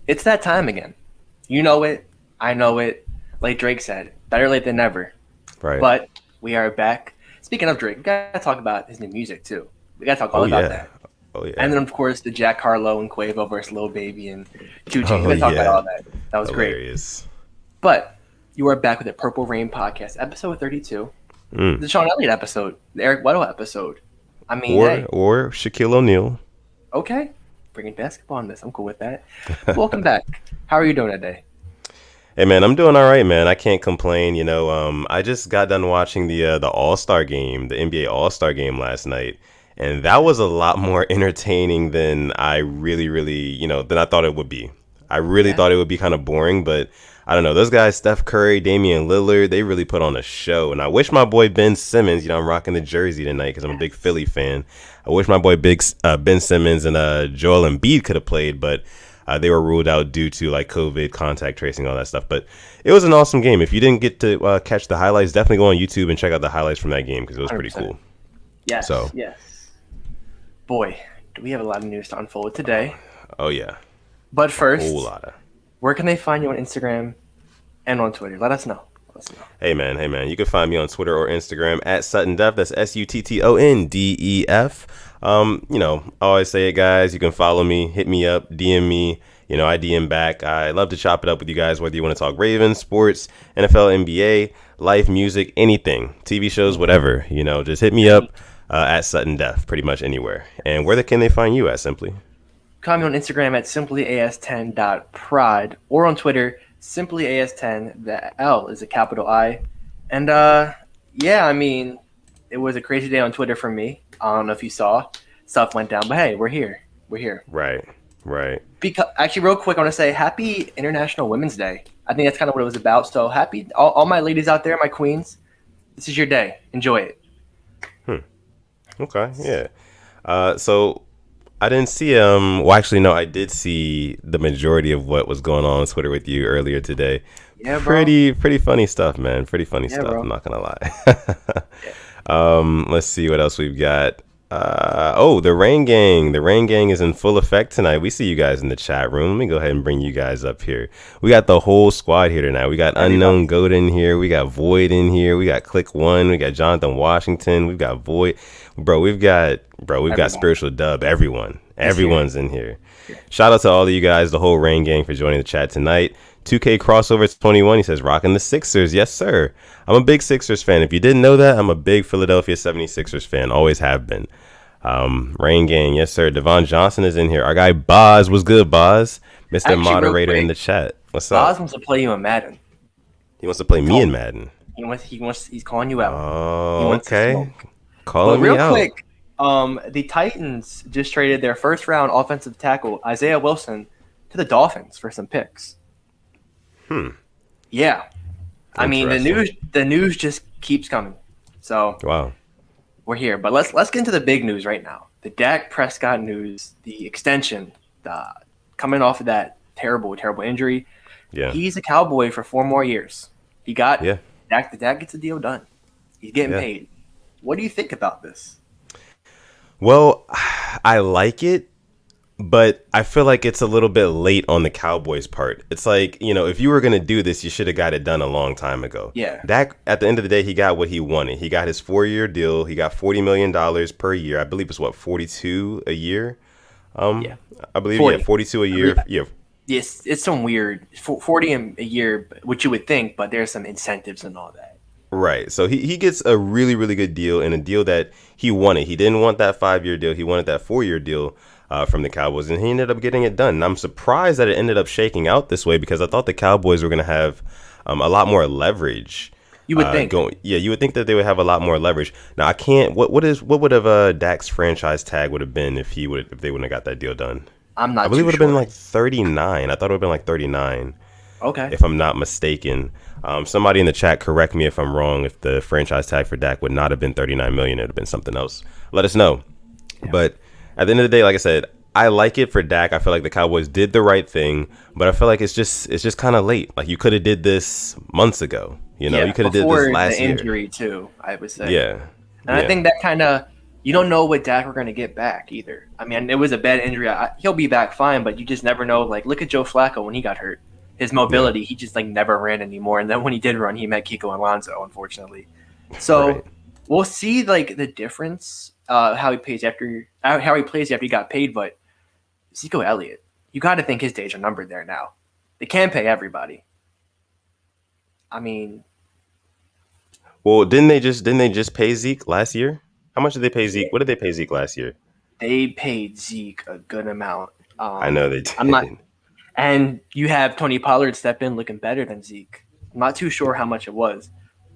It's that time again. You know it. I know it. Like Drake said, better late than never. Right. But we are back. Speaking of Drake, we gotta talk about his new music too. We gotta talk all Oh about yeah. that. Oh And yeah. then of course the Jack Harlow and Quavo versus Lil Baby and 2 Chainz. We Oh gotta talk about yeah. all that. That was great. Hilarious. But you are back with the Purple Rain podcast, episode 32, Mm. the Sean Elliott episode, the Eric Weddle episode. I mean, Or hey, or Shaquille O'Neal. okay, bringing basketball on this. I'm cool with that. Welcome back. How are you doing today? Hey man, I'm doing all right, man. I can't complain. I just got done watching the All Star game, the NBA All Star game last night, and that was a lot more entertaining than I than I thought it would be. I really Yeah, thought it would be kind of boring, but I don't know. Those guys, Steph Curry, Damian Lillard, they really put on a show. And I wish my boy Ben Simmons, I'm rocking the jersey tonight because I'm a big Philly fan. I wish my boy Ben Simmons and Joel Embiid could have played, but they were ruled out due to like COVID, contact tracing, all that stuff. But it was an awesome game. If you didn't get to catch the highlights, definitely go on YouTube and check out the highlights from that game because it was pretty 100%. cool. Yes, So, yes. Boy, do we have a lot of news to unfold today. oh yeah, But a whole first, lot of. where can they find you on Instagram and on Twitter? Let us know. Let us know. Hey man, you can find me on Twitter or Instagram at Sutton Def. That's SUTTONDEF. I always say it, guys. You can follow me, hit me up, DM me. I DM back. I love to chop it up with you guys, whether you want to talk Ravens, sports, NFL, NBA, life, music, anything, TV shows, whatever. Just hit me up at Sutton Def, pretty much anywhere. And where can they find you at, simply? Find me on Instagram at simplyas10.prod or on Twitter, simplyas10. The L is a capital I. And yeah, I mean, it was a crazy day on Twitter for me. I don't know if you saw. Stuff went down, but hey, we're here. We're here. Right, right. Because actually, real quick, I want to say Happy International Women's Day. I think that's kind of what it was about. So happy, all my ladies out there, my queens. This is your day. Enjoy it. Okay, yeah. So I didn't see well actually no, I did see the majority of what was going on Twitter with you earlier today. Yeah, bro. Pretty funny stuff, man. Pretty funny Yeah, stuff, bro. I'm not gonna lie. Yeah. Let's see what else we've got. The Rain Gang. The Rain Gang is in full effect tonight. We see you guys in the chat room. Let me go ahead and bring you guys up here. We got the whole squad here tonight. We got Everybody. Unknown Goat in here. We got Void in here. We got Click One. We got Jonathan Washington. We've got Void. We've got Everybody. Spiritual Dub. Everyone. It's here. Everyone's in here. Shout out to all of you guys, the whole Rain Gang, for joining the chat tonight. 2K crossover 21. He says, rocking the Sixers. Yes, sir. I'm a big Sixers fan. If you didn't know that, I'm a big Philadelphia 76ers fan. Always have been. Rain Gang, yes sir. Devon Johnson is in here. Our guy Boz, was good, Boz? Mr. Actually, real Moderator in quick, the chat. What's Boz up? wants to play you in Madden. He wants to play me Told in me. Madden. He's calling you out. He Oh, wants to okay. smoke. But Calling me real out. quick, the Titans just traded their first round offensive tackle, Isaiah Wilson, to the Dolphins for some picks. Yeah. I mean Interesting. the news just keeps coming. So Wow. we're here. But let's get into the big news right now. The Dak Prescott news, the extension, coming off of that terrible injury. Yeah. He's a Cowboy for 4 more years. He got Yeah. Dak gets a deal done. He's getting Yeah. paid. What do you think about this? Well, I like it, but I feel like it's a little bit late on the Cowboys' part. It's like, if you were going to do this, you should have got it done a long time ago. Yeah. Dak, at the end of the day, he got what he wanted. He got his 4-year deal. He got $40 million per year. I believe it's 42 a year. Yeah. I believe, 40. 42 a year. Yeah. Yes, it's some weird 40 a year, which you would think, but there's some incentives and all that. Right. So he gets a really, really good deal, and a deal that he wanted. He didn't want that 5-year deal. He wanted that 4-year deal from the Cowboys, and he ended up getting it done. And I'm surprised that it ended up shaking out this way because I thought the Cowboys were going to have a lot more leverage. You would think. You would think that they would have a lot more leverage. Now I can't. What would have Dak's franchise tag would have been if they wouldn't have got that deal done? I'm not I believe it too would have sure. been like 39. I thought it would have been like 39. Okay. If I'm not mistaken. Somebody in the chat, correct me if I'm wrong. If the franchise tag for Dak would not have been 39 million, it would have been something else. Let us know. Yeah. But at the end of the day, like I said, I like it for Dak. I feel like the Cowboys did the right thing, but I feel like it's just kind of late. Like you could have did this months ago. You could have did before this last the year. injury too, I would say. Yeah. And I think that kind of, you don't know what Dak we're going to get back either. I mean, it was a bad injury. He'll be back fine, but you just never know. Like, look at Joe Flacco when he got hurt. His Yeah, mobility, he just like never ran anymore. And then when he did run, he met Kiko Alonso, unfortunately. right. So we'll see like the difference, how he plays after he got paid. But Zico Elliott, you got to think his days are numbered there now. They can't pay everybody. I mean, Well, didn't they just pay Zeke last year? How much did they pay Zeke? yeah, What did they pay Zeke last year? they paid Zeke a good amount. I know they I'm not, did. and you have Tony Pollard step in looking better than Zeke. I'm not too sure how much it was.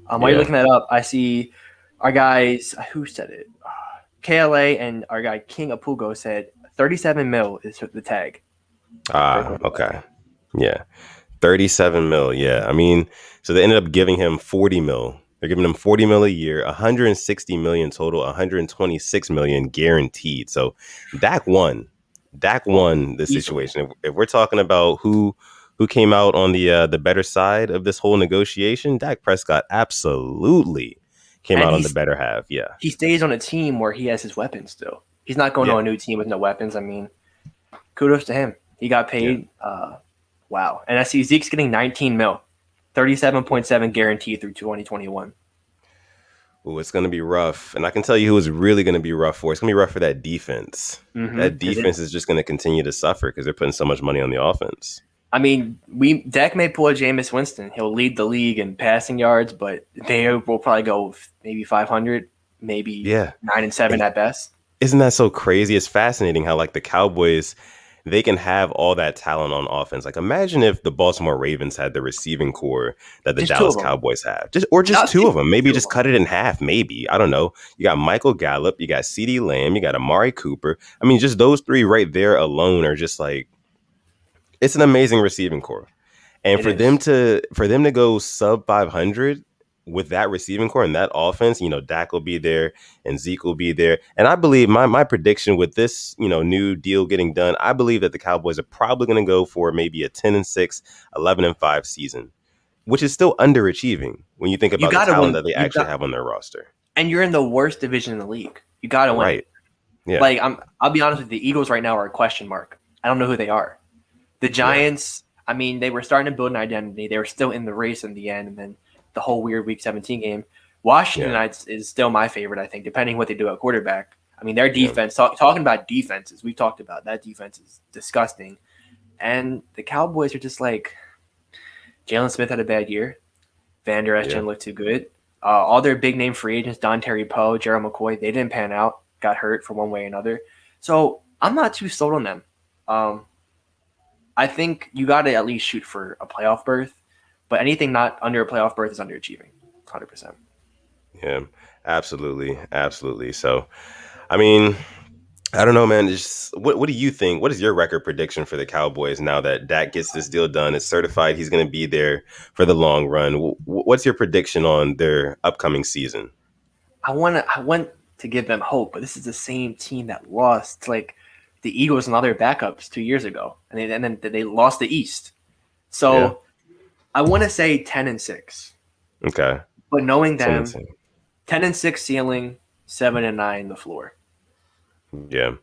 While you're Yeah. looking that up, I see our guys. Who said it? KLA and our guy King Apugo said 37 mil is the tag for Ah, Tony Pollard. okay. Yeah. 37 mil. Yeah. I mean, so they ended up giving him 40 mil. They're giving him 40 mil a year, 160 million total, 126 million guaranteed. So Dak won. Dak won this Easily. situation. If we're talking about who came out on the better side of this whole negotiation, Dak Prescott absolutely came And out on the better half. Yeah. he stays on a team where he has his weapons still. He's not going to Yeah. a new team with no weapons. I mean, kudos to him. He got Yeah. paid. Wow. And I see Zeke's getting 19 mil, 37.7 guaranteed through 2021. Ooh, it's going to be rough. And I can tell you who it's really going to be rough for. It's going to be rough for that defense. That Because defense is just going to continue to suffer because they're putting so much money on the offense. I mean, Dak may pull a Jameis Winston. He'll lead the league in passing yards, but they will probably go maybe 500, maybe Yeah. 9-7 And at best. isn't that so crazy? It's fascinating how, like, the Cowboys, they can have all that talent on offense. Like, imagine if the Baltimore Ravens had the receiving core that the Just two Dallas of them. Cowboys have. Just Not two of two, them. Maybe two of just them. cut it in half. Maybe. I don't know. You got Michael Gallup. You got CeeDee Lamb. You got Amari Cooper. I mean, just those three right there alone are just like, it's an amazing receiving core. And It is. for them to go sub 500 with that receiving core and that offense, Dak will be there and Zeke will be there. And I believe my prediction with this, new deal getting done, I believe that the Cowboys are probably going to go for maybe a 10-6, 11-5 season, which is still underachieving when you think You about the got to talent win. that they actually have on their roster. And you're in the worst division in the league. You got to win. Right. Yeah. Like I'll be honest with you, the Eagles right now are a question mark. I don't know who they are. The Yeah. Giants, I mean, they were starting to build an identity. They were still in the race in the end, and then the whole weird Week 17 game. Washington Yeah. is still my favorite, I think, depending what they do at quarterback. I mean, their Yeah. defense, talking about defenses, we talked about that defense is disgusting. And the Cowboys are just like, Jalen Smith had a bad year. Van Der Esch Yeah. didn't look too good. All their big name free agents, Don Terry Poe, Gerald McCoy, they didn't pan out, got hurt for one way or another. So I'm not too sold on them. Um, I think you got to at least shoot for a playoff berth, but anything not under a playoff berth is underachieving, 100%. Yeah. Absolutely. Absolutely. So, I mean, I don't know, man. Just what do you think? What is your record prediction for the Cowboys now that Dak gets this deal done? It's certified. He's going to be there for the long run. What's your prediction on their upcoming season? I want to give them hope, but this is the same team that lost like the Eagles and other backups 2 years ago, and then they lost the East. Yeah. So I want to say 10-6, Okay. but knowing 10 them, 10-6 ceiling, 7-9 the floor. Yeah.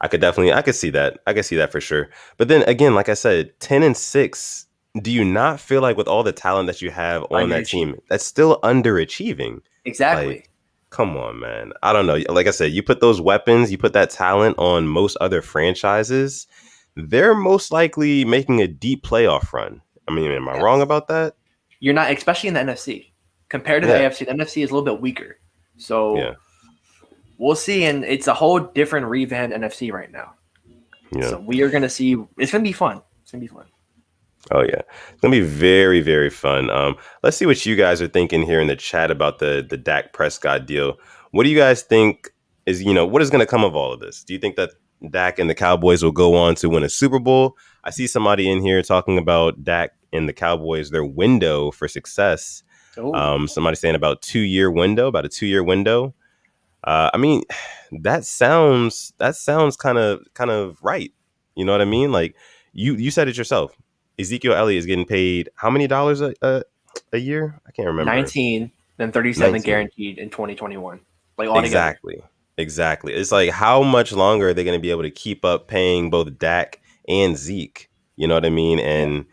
I could see that. I could see that for sure. But then again, like I said, 10-6. Do you not feel like with all the talent that you have on that team, Underachieving. that's still underachieving? Exactly. Like, come on, man. I don't know. Like I said, you put those weapons, you put that talent on most other franchises, they're most likely making a deep playoff run. I mean, am I wrong Yes. about that? You're not, especially in the NFC. Compared to the Yeah. AFC, the NFC is a little bit weaker. So Yeah. we'll see. And it's a whole different revamped NFC right now. Yeah. So we are going to see. It's going to be fun. It's going to be fun. Oh yeah, it's gonna be very, very fun. Let's see what you guys are thinking here in the chat about the Dak Prescott deal. What do you guys think is what is gonna come of all of this? Do you think that Dak and the Cowboys will go on to win a Super Bowl? I see somebody in here talking about Dak and the Cowboys, their window for success. Oh, Somebody saying about 2 year window, about a 2 year window. I mean, that sounds kind of right. You know what I mean? Like you said it yourself. Ezekiel Elliott is getting paid how many dollars a year? I can't remember. 19, then 37 19. guaranteed in 2021. Like altogether. Exactly. Exactly. It's like, how much longer are they going to be able to keep up paying both Dak and Zeke? You know what I mean? Yeah. And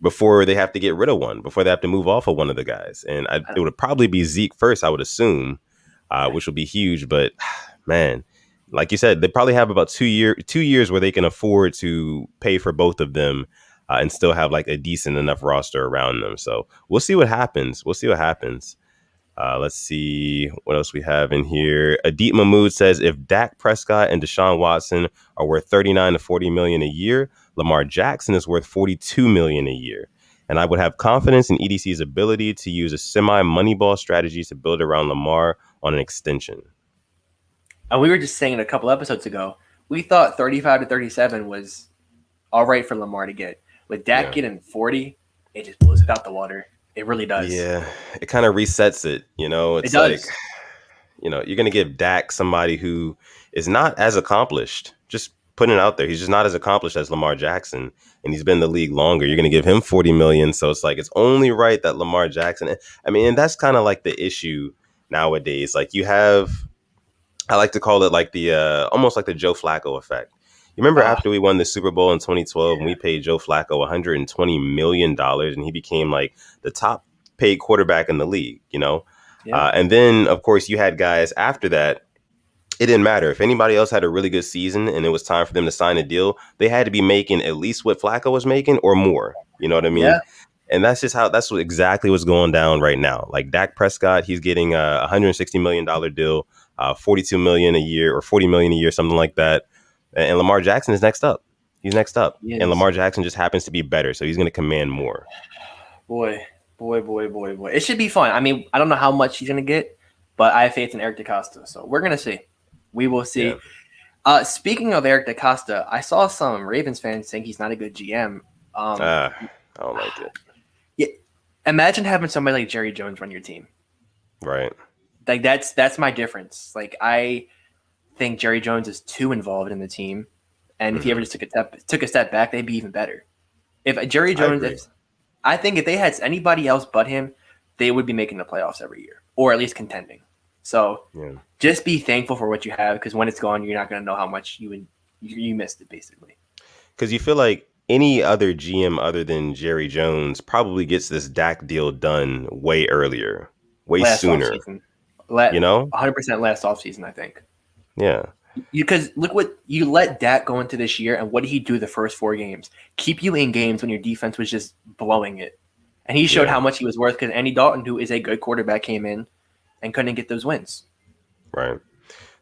before they have to get rid of one, before they have to move off of one of the guys. And it would probably be Zeke first, I would assume, Yeah. which would be huge. But man, like you said, they probably have about 2 years where they can afford to pay for both of them and still have like a decent enough roster around them. So we'll see what happens. We'll see what happens. Let's see what else we have in here. Adit Mahmood says if Dak Prescott and Deshaun Watson are worth 39 to 40 million a year, Lamar Jackson is worth 42 million a year. And I would have confidence in EDC's ability to use a semi-moneyball strategy to build around Lamar on an extension. And we were just saying it a couple episodes ago. We thought 35 to 37 was all right for Lamar to get. With Dak getting 40, it just blows it out the water. It really does. Yeah, it kind of resets it. It's it does. like, you're going to give Dak somebody who is not as accomplished. Just putting it out there. He's just not as accomplished as Lamar Jackson, and he's been in the league longer. You're going to give him 40 million. So it's like, it's only right that Lamar Jackson, and that's kind of like the issue nowadays. Like you have, I like to call it like the, almost like the Joe Flacco effect. You remember after we won the Super Bowl in 2012 and we paid Joe Flacco $120 million and he became like the top paid quarterback in the league, Yeah. And then, of course, you had guys after that. It didn't matter. If anybody else had a really good season and it was time for them to sign a deal, they had to be making at least what Flacco was making or more. You know what I mean? Yeah. And that's exactly what's going down right now. Like Dak Prescott, he's getting a $160 million deal, 42 million a year or 40 million a year, something like that. And Lamar Jackson is next up. He's next up. And Lamar Jackson just happens to be better. So he's going to command more. Boy. It should be fun. I mean, I don't know how much he's going to get, but I have faith in Eric DeCosta. So we're going to see. We will see. Yeah. Speaking of Eric DeCosta, I saw some Ravens fans saying he's not a good GM. I don't like it. Yeah, imagine having somebody like Jerry Jones run your team. Right. Like that's my difference. Like I think Jerry Jones is too involved in the team, and if he ever just took a step back, they'd be even better. If Jerry Jones, I think if they had anybody else but him, they would be making the playoffs every year, or at least contending. So just be thankful for what you have, because when it's gone, you're not going to know how much you missed it, basically. Because you feel like any other GM other than Jerry Jones probably gets this Dak deal done way earlier, way sooner. 100% last offseason, I think. Yeah. Because look what you let Dak go into this year, and what did he do the first 4 games? Keep you in games when your defense was just blowing it. And he showed how much he was worth, because Andy Dalton, who is a good quarterback, came in and couldn't get those wins. Right.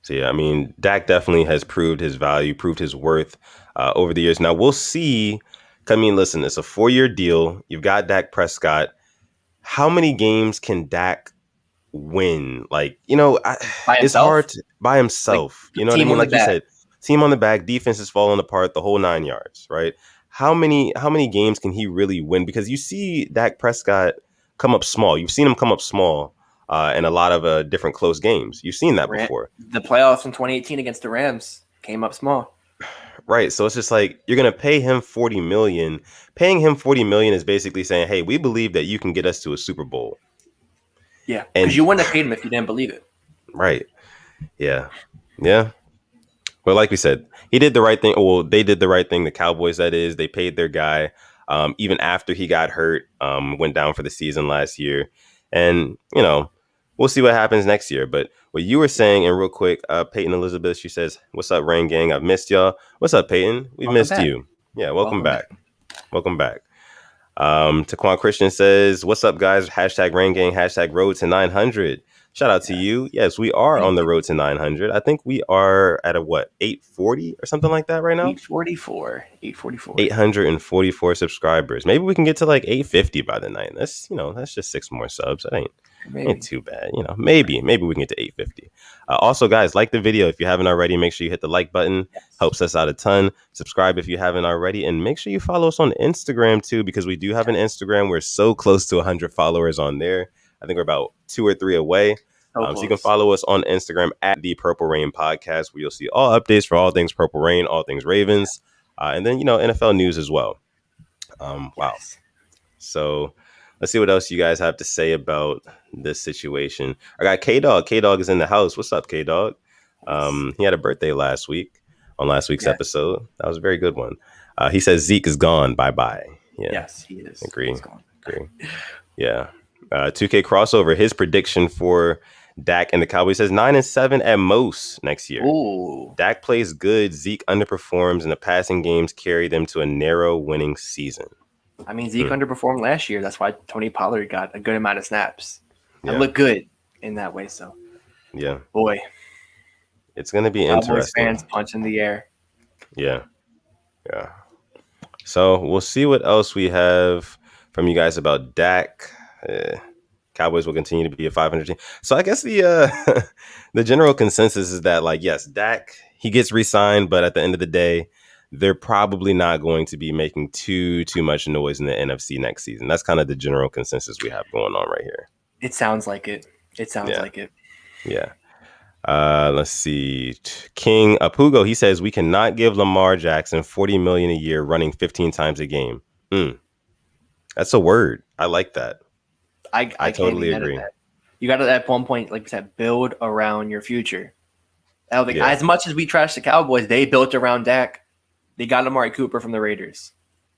So, yeah, I mean, Dak definitely has proved his value, proved his worth over the years. Now, we'll see. I mean, listen, it's a 4-year deal. You've got Dak Prescott. How many games can Dak win? Like, it's hard by himself. Like, you know what I mean? Like you said, team on the back, defense is falling apart, the whole 9 yards, right? How many games can he really win? Because you see Dak Prescott come up small. You've seen him come up small in a lot of different close games. You've seen that before. The playoffs in 2018 against the Rams came up small. Right. So it's just like, you're going to pay him $40 million. Paying him $40 million is basically saying, hey, we believe that you can get us to a Super Bowl. Yeah, because you wouldn't have paid him if you didn't believe it. Right. Yeah. Yeah. But like we said, he did the right thing. Well, they did the right thing. The Cowboys, that is, they paid their guy even after he got hurt, went down for the season last year. And, we'll see what happens next year. But what you were saying, and real quick, Peyton Elizabeth, she says, "What's up, Rain Gang? I've missed y'all." What's up, Peyton? We missed you. Yeah, welcome back. Welcome back. Taquan Christian says, "What's up, guys? Hashtag Rain Gang, hashtag Road to 900. Shout out to you. Yes, we are on the road to 900. I think we are at 840 or something like that right now? 844. 844 subscribers. Maybe we can get to like 850 by the night. That's, that's just 6 more subs. That ain't too bad. Maybe we can get to 850. Also, guys, like the video if you haven't already. Make sure you hit the like button. Helps us out a ton. Subscribe if you haven't already, and make sure you follow us on Instagram too, because we do have an Instagram. We're so close to 100 followers on there. I think we're about 2 or 3 away. So you can follow us on Instagram at the Purple Rain Podcast, where you'll see all updates for all things Purple Rain, all things Ravens, and then NFL news as well. Wow. So let's see what else you guys have to say about this situation. I got K-Dog. K-Dog is in the house. What's up, K-Dog? Nice. He had a birthday last week on last week's Yeah. episode. That was a very good one. He says Zeke is gone. Bye bye. Yeah, Yes, he is. agree. He's gone. Agree. Yeah. 2K crossover. His prediction for Dak and the Cowboys says 9-7 at most next year. Ooh. Dak plays good. Zeke underperforms, and the passing games carry them to a narrow winning season. I mean, Zeke underperformed last year. That's why Tony Pollard got a good amount of snaps. Yeah. And looked good in that way. So, Yeah. boy, It's going to be Cowboys interesting. fans punch in the air. Yeah. Yeah. So we'll see what else we have from you guys about Dak. Cowboys will continue to be a 500 team. So I guess the the general consensus is that, like, yes, Dak, he gets re-signed, but at the end of the day, they're probably not going to be making too much noise in the NFC next season. That's kind of the general consensus we have going on right here. It sounds like it. It sounds like it. Yeah. Let's see. King Apugo, he says we cannot give Lamar Jackson $40 million a year running 15 times a game. That's a word. I like that. I totally agree. That. You got to at one point, like you said, build around your future. I don't think Yeah. as much as we trash the Cowboys, they built around Dak. They got Amari Cooper from the Raiders.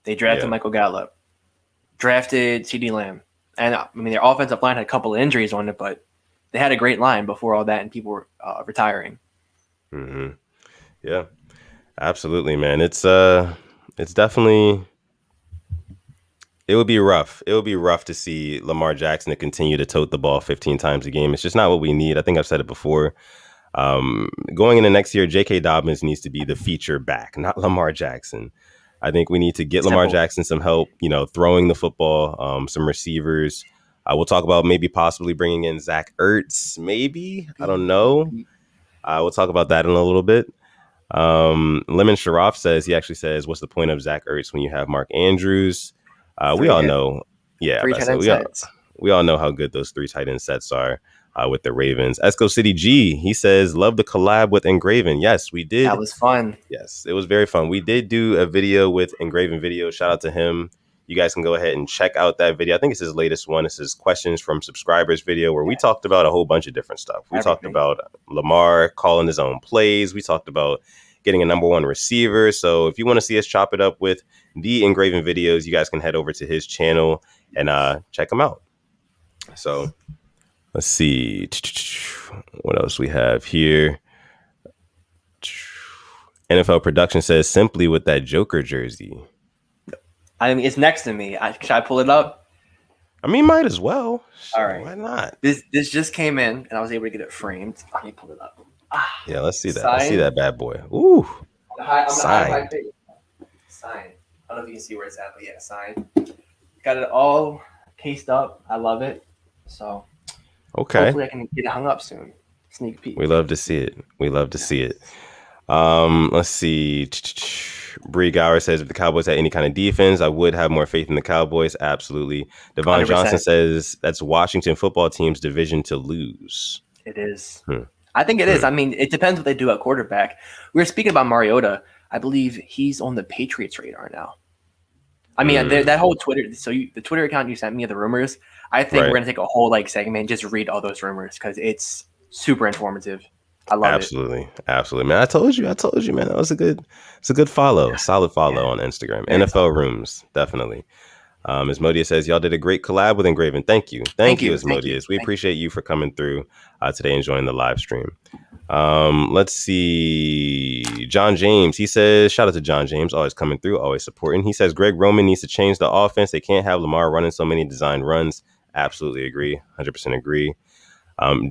They drafted Michael Gallup, drafted CeeDee Lamb, and I mean their offensive line had a couple of injuries on it, but they had a great line before all that, and people were retiring. Mm-hmm. Yeah, absolutely, man. It's definitely. It would be rough. It would be rough to see Lamar Jackson to continue to tote the ball 15 times a game. It's just not what we need. I think I've said it before. Going into next year, J.K. Dobbins needs to be the feature back, not Lamar Jackson. I think we need to get Lamar Jackson some help, throwing the football, some receivers. We'll talk about maybe possibly bringing in Zach Ertz, maybe. I don't know. We'll talk about that in a little bit. Lemon Sharaf says, what's the point of Zach Ertz when you have Mark Andrews? We all know. Yeah, we all know how good those 3 tight end sets are. With the Ravens. Esco City G, he says, love the collab with Engraven. Yes, we did. That was fun. Yes, it was very fun. We did do a video with Engraven Video. Shout out to him. You guys can go ahead and check out that video. I think it's his latest one. It's his questions from subscribers video where we talked about a whole bunch of different stuff. We talked about Lamar calling his own plays. We talked about getting a number 1 receiver. So if you want to see us chop it up with the Engraven videos, you guys can head over to his channel and check him out. So let's see what else we have here. NFL Production says simply with that Joker jersey. I mean, it's next to me. Should I pull it up? I mean, might as well. All right. Why not? This just came in, and I was able to get it framed. Let me pull it up. Yeah, let's see that. Sign. Let's see that bad boy. Ooh. Sign. Sign. I don't know if you can see where it's at, but yeah, sign. Got it all cased up. I love it. So okay. Hopefully I can get it hung up soon. Sneak peek. We love to see it. We love to see it. Let's see. Bree Gower says, if the Cowboys had any kind of defense, I would have more faith in the Cowboys. Absolutely. Devon 100%. Johnson says that's Washington football team's division to lose. It is. I think it is. I mean, it depends what they do at quarterback. We were speaking about Mariota. I believe he's on the Patriots radar now. I mean, that whole Twitter. So the Twitter account you sent me of the rumors. I think we're gonna take a whole segment and just read all those rumors because it's super informative. I love it. Absolutely, man. I told you, man. That was it's a good follow, solid follow on Instagram. NFL Rooms, definitely. Asmodeus says, y'all did a great collab with Engraven. Thank you, Asmodeus. We appreciate you for coming through today and joining the live stream. Let's see. John James, he says, shout out to John James, always coming through, always supporting. He says Greg Roman needs to change the offense. They can't have Lamar running so many design runs. Absolutely agree. 100% agree.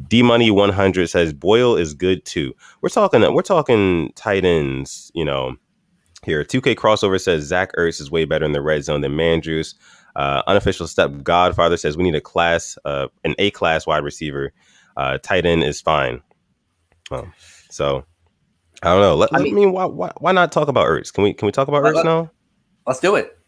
D Money 100 says Boyle is good too. We're talking tight ends, here. 2K crossover says Zach Ertz is way better in the red zone than Mandrews. Unofficial Step Godfather says we need an A-class wide receiver. Tight end is fine. So I don't know. Why not talk about Ertz? Can we talk about Ertz now? Let's do it.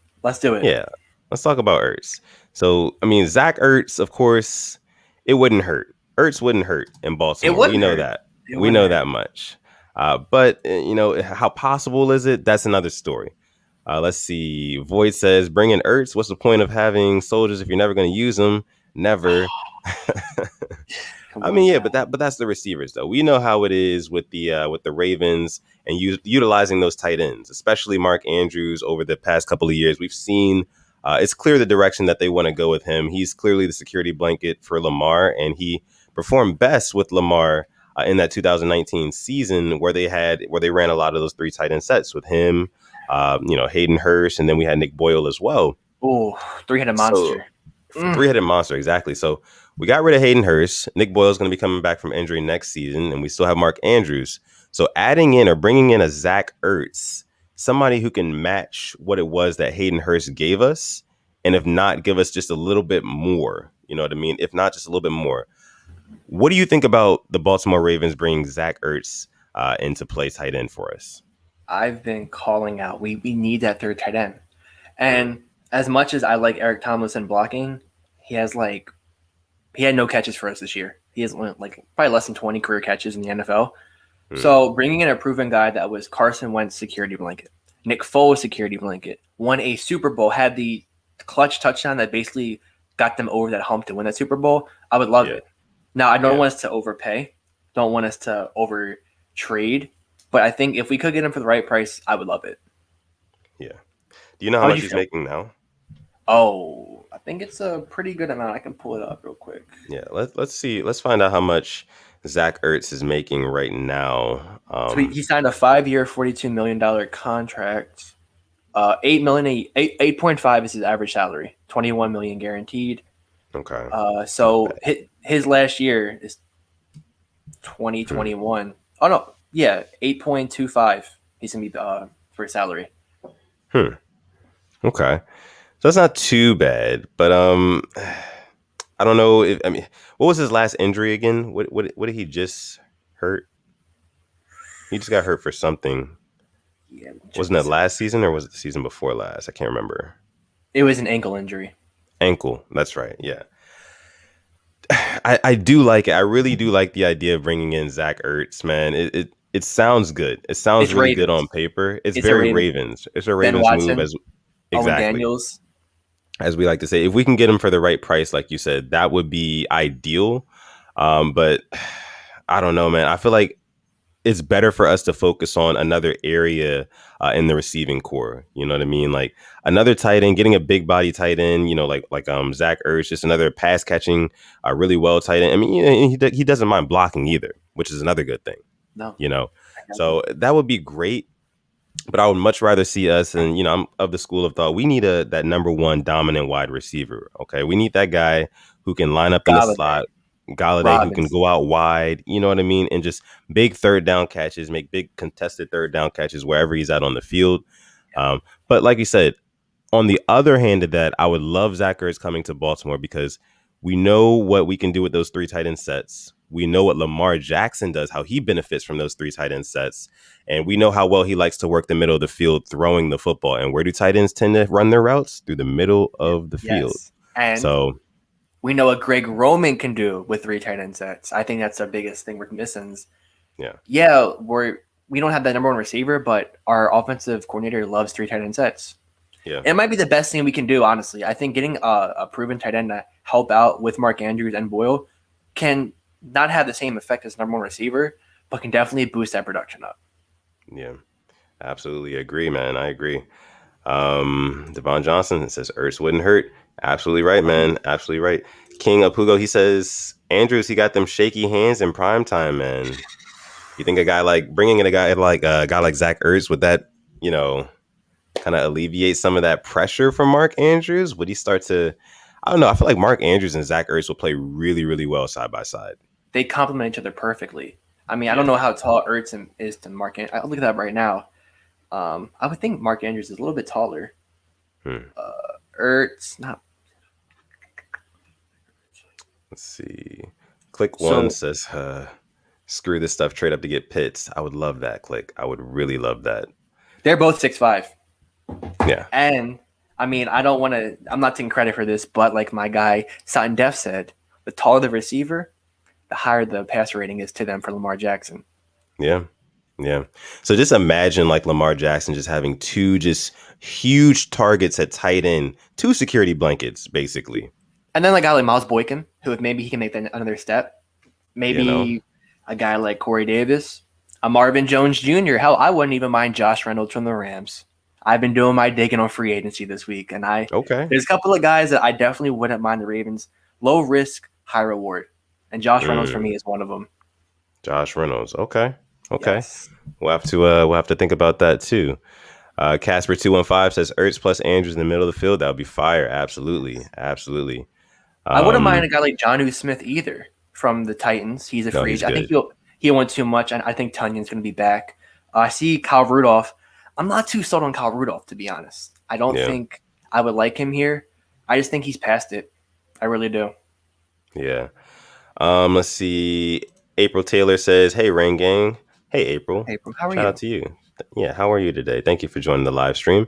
Yeah, let's talk about Ertz. So I mean, Zach Ertz, of course, it wouldn't hurt. Ertz wouldn't hurt in Baltimore. We know that. We know that much. But how possible is it? That's another story. Let's see. Void says, bring in Ertz. What's the point of having soldiers if you're never going to use them? Never. Come I on mean, yeah, now. but that's the receivers though. We know how it is with the Ravens and utilizing those tight ends, especially Mark Andrews over the past couple of years. We've seen it's clear the direction that they want to go with him. He's clearly the security blanket for Lamar, and he performed best with Lamar in that 2019 season where they ran a lot of those three tight end sets with him, Hayden Hurst, and then we had Nick Boyle as well. Oh, three-headed So monster. Mm. three-headed monster, exactly. So we got rid of Hayden Hurst. Nick Boyle's going to be coming back from injury next season, and we still have Mark Andrews. So adding in or bringing in a Zach Ertz, somebody who can match what it was that Hayden Hurst gave us, and if not, give us just a little bit more. You know what I mean? If not, just a little bit more. What do you think about the Baltimore Ravens bringing Zach Ertz into play tight end for us? I've been calling out. We need that third tight end. Hmm. And as much as I like Eric Tomlinson blocking, he had no catches for us this year. He has like probably less than 20 career catches in the NFL. Hmm. So bringing in a proven guy that was Carson Wentz security blanket, Nick Foles security blanket, won a Super Bowl, had the clutch touchdown that basically got them over that hump to win that Super Bowl. I would love Yeah. it. Now I don't Yeah. want us to overpay, don't want us to over trade, but I think if we could get him for the right price, I would love it. Yeah. Do you know how How would much you he's feel? making now? Oh, I think it's a pretty good amount. I can pull it up real quick. Yeah, let's see. Let's find out how much Zach Ertz is making right now. So he signed a 5-year, $42 million contract. 8.5 is his average salary. 21 million guaranteed. Okay, not So bad. his last year is Hmm. 2021. Oh no, yeah, 8.25. He's gonna be for his salary. Hmm. Okay, so that's not too bad, but I don't know if I mean, what was his last injury again? What did he just hurt? He just got hurt for something. Yeah, let me check Wasn't that this out. last season or was it the season before last? I can't remember. It was an ankle injury. Ankle. That's right. Yeah. I do like it. I really do like the idea of bringing in Zach Ertz, man. It sounds good. It sounds It's really good Ravens. on paper. It's It's a very Ravens. Ravens. It's a Ben Ravens move Watson, as Owen exactly Daniels. as we like to say. If we can get him for the right price, like you said, that would be ideal. But I don't know, man. I feel like it's better for us to focus on another area in the receiving core. You know what I mean? Like another tight end, getting a big body tight end. You know, like Zach Ertz, just another pass catching, really well tight end. I mean, you know, he doesn't mind blocking either, which is another good thing. No, You know, I got you. so that would be great. But I would much rather see us, and you know, I'm of the school of thought. We need that number one dominant wide receiver. Okay, we need that guy who can line up in the Galladay, slot. Galladay who can Robinson. go out wide. You know what I mean, and just big third down catches, make big contested third down catches wherever he's out on the field. But like you said, on the other hand of that, I would love Zach Ertz coming to Baltimore because we know what we can do with those three tight end sets. We know what Lamar Jackson does, how he benefits from those three tight end sets. And we know how well he likes to work the middle of the field throwing the football. And where do tight ends tend to run their routes? Through the middle of the field. Yes, and So, we know what Greg Roman can do with three tight end sets. I think that's our biggest thing we're missing. yeah, Yeah, we don't have that number one receiver, but our offensive coordinator loves three tight end sets. yeah, It might be the best thing we can do, honestly. I think getting a proven tight end to help out with Mark Andrews and Boyle can not have the same effect as number one receiver, but can definitely boost that production up. yeah. Absolutely agree, man. I agree. Devon Johnson says Ertz wouldn't hurt. Absolutely right, man. Absolutely right. King Apugo, he says Andrews, he got them shaky hands in prime time, man. You think a guy like bringing in a guy like Zach Ertz would that, you know, kind of alleviate some of that pressure from Mark Andrews? Would he start to? I don't know. I feel like Mark Andrews and Zach Ertz will play really, really well side by side. They complement each other perfectly. I mean, I don't Yeah. know how tall Ertz is to Mark Andrews. I'll look at that right now. I would think Mark Andrews is a little bit taller. Hmm. Ertz, not Let's see. Click one so. says, "Screw this stuff. Trade up to get Pitts." I would love that. Click. I would really love that. They're both 6'5". Yeah. And I mean, I don't want to. I'm not taking credit for this, but like my guy Sutton Def said, the taller the receiver, the higher the passer rating is to them for Lamar Jackson. Yeah. Yeah. So just imagine like Lamar Jackson just having two just huge targets at tight end, two security blankets, basically. And then like a guy like Miles Boykin, who if maybe he can make that another step. You know. Maybe a guy like Corey Davis, a Marvin Jones Jr. Hell, I wouldn't even mind Josh Reynolds from the Rams. I've been doing my digging on free agency this week, and Okay. there's a couple of guys that I definitely wouldn't mind the Ravens. Low risk, high reward, and Josh Reynolds for Mm, me is one of them. Josh Reynolds. Okay. Okay. Yes, We'll have to think about that too. Casper 215 says Ertz plus Andrews in the middle of the field. That would be fire. Absolutely. Absolutely. I wouldn't mind a Um, guy like Johnu Smith either from the Titans. He's a no, free he's agent. I think good. he'll want too much, and I think Tunyon's going to be back. I see Kyle Rudolph. I'm not too sold on Kyle Rudolph, to be honest. I don't Yeah. think I would like him here. I just think he's past it. I really do. Yeah. Let's see. April Taylor says, "Hey, Rain Gang. Hey, April. Hey, bro, how are Shout out you? to you. Yeah, how are you today? Thank you for joining the live stream."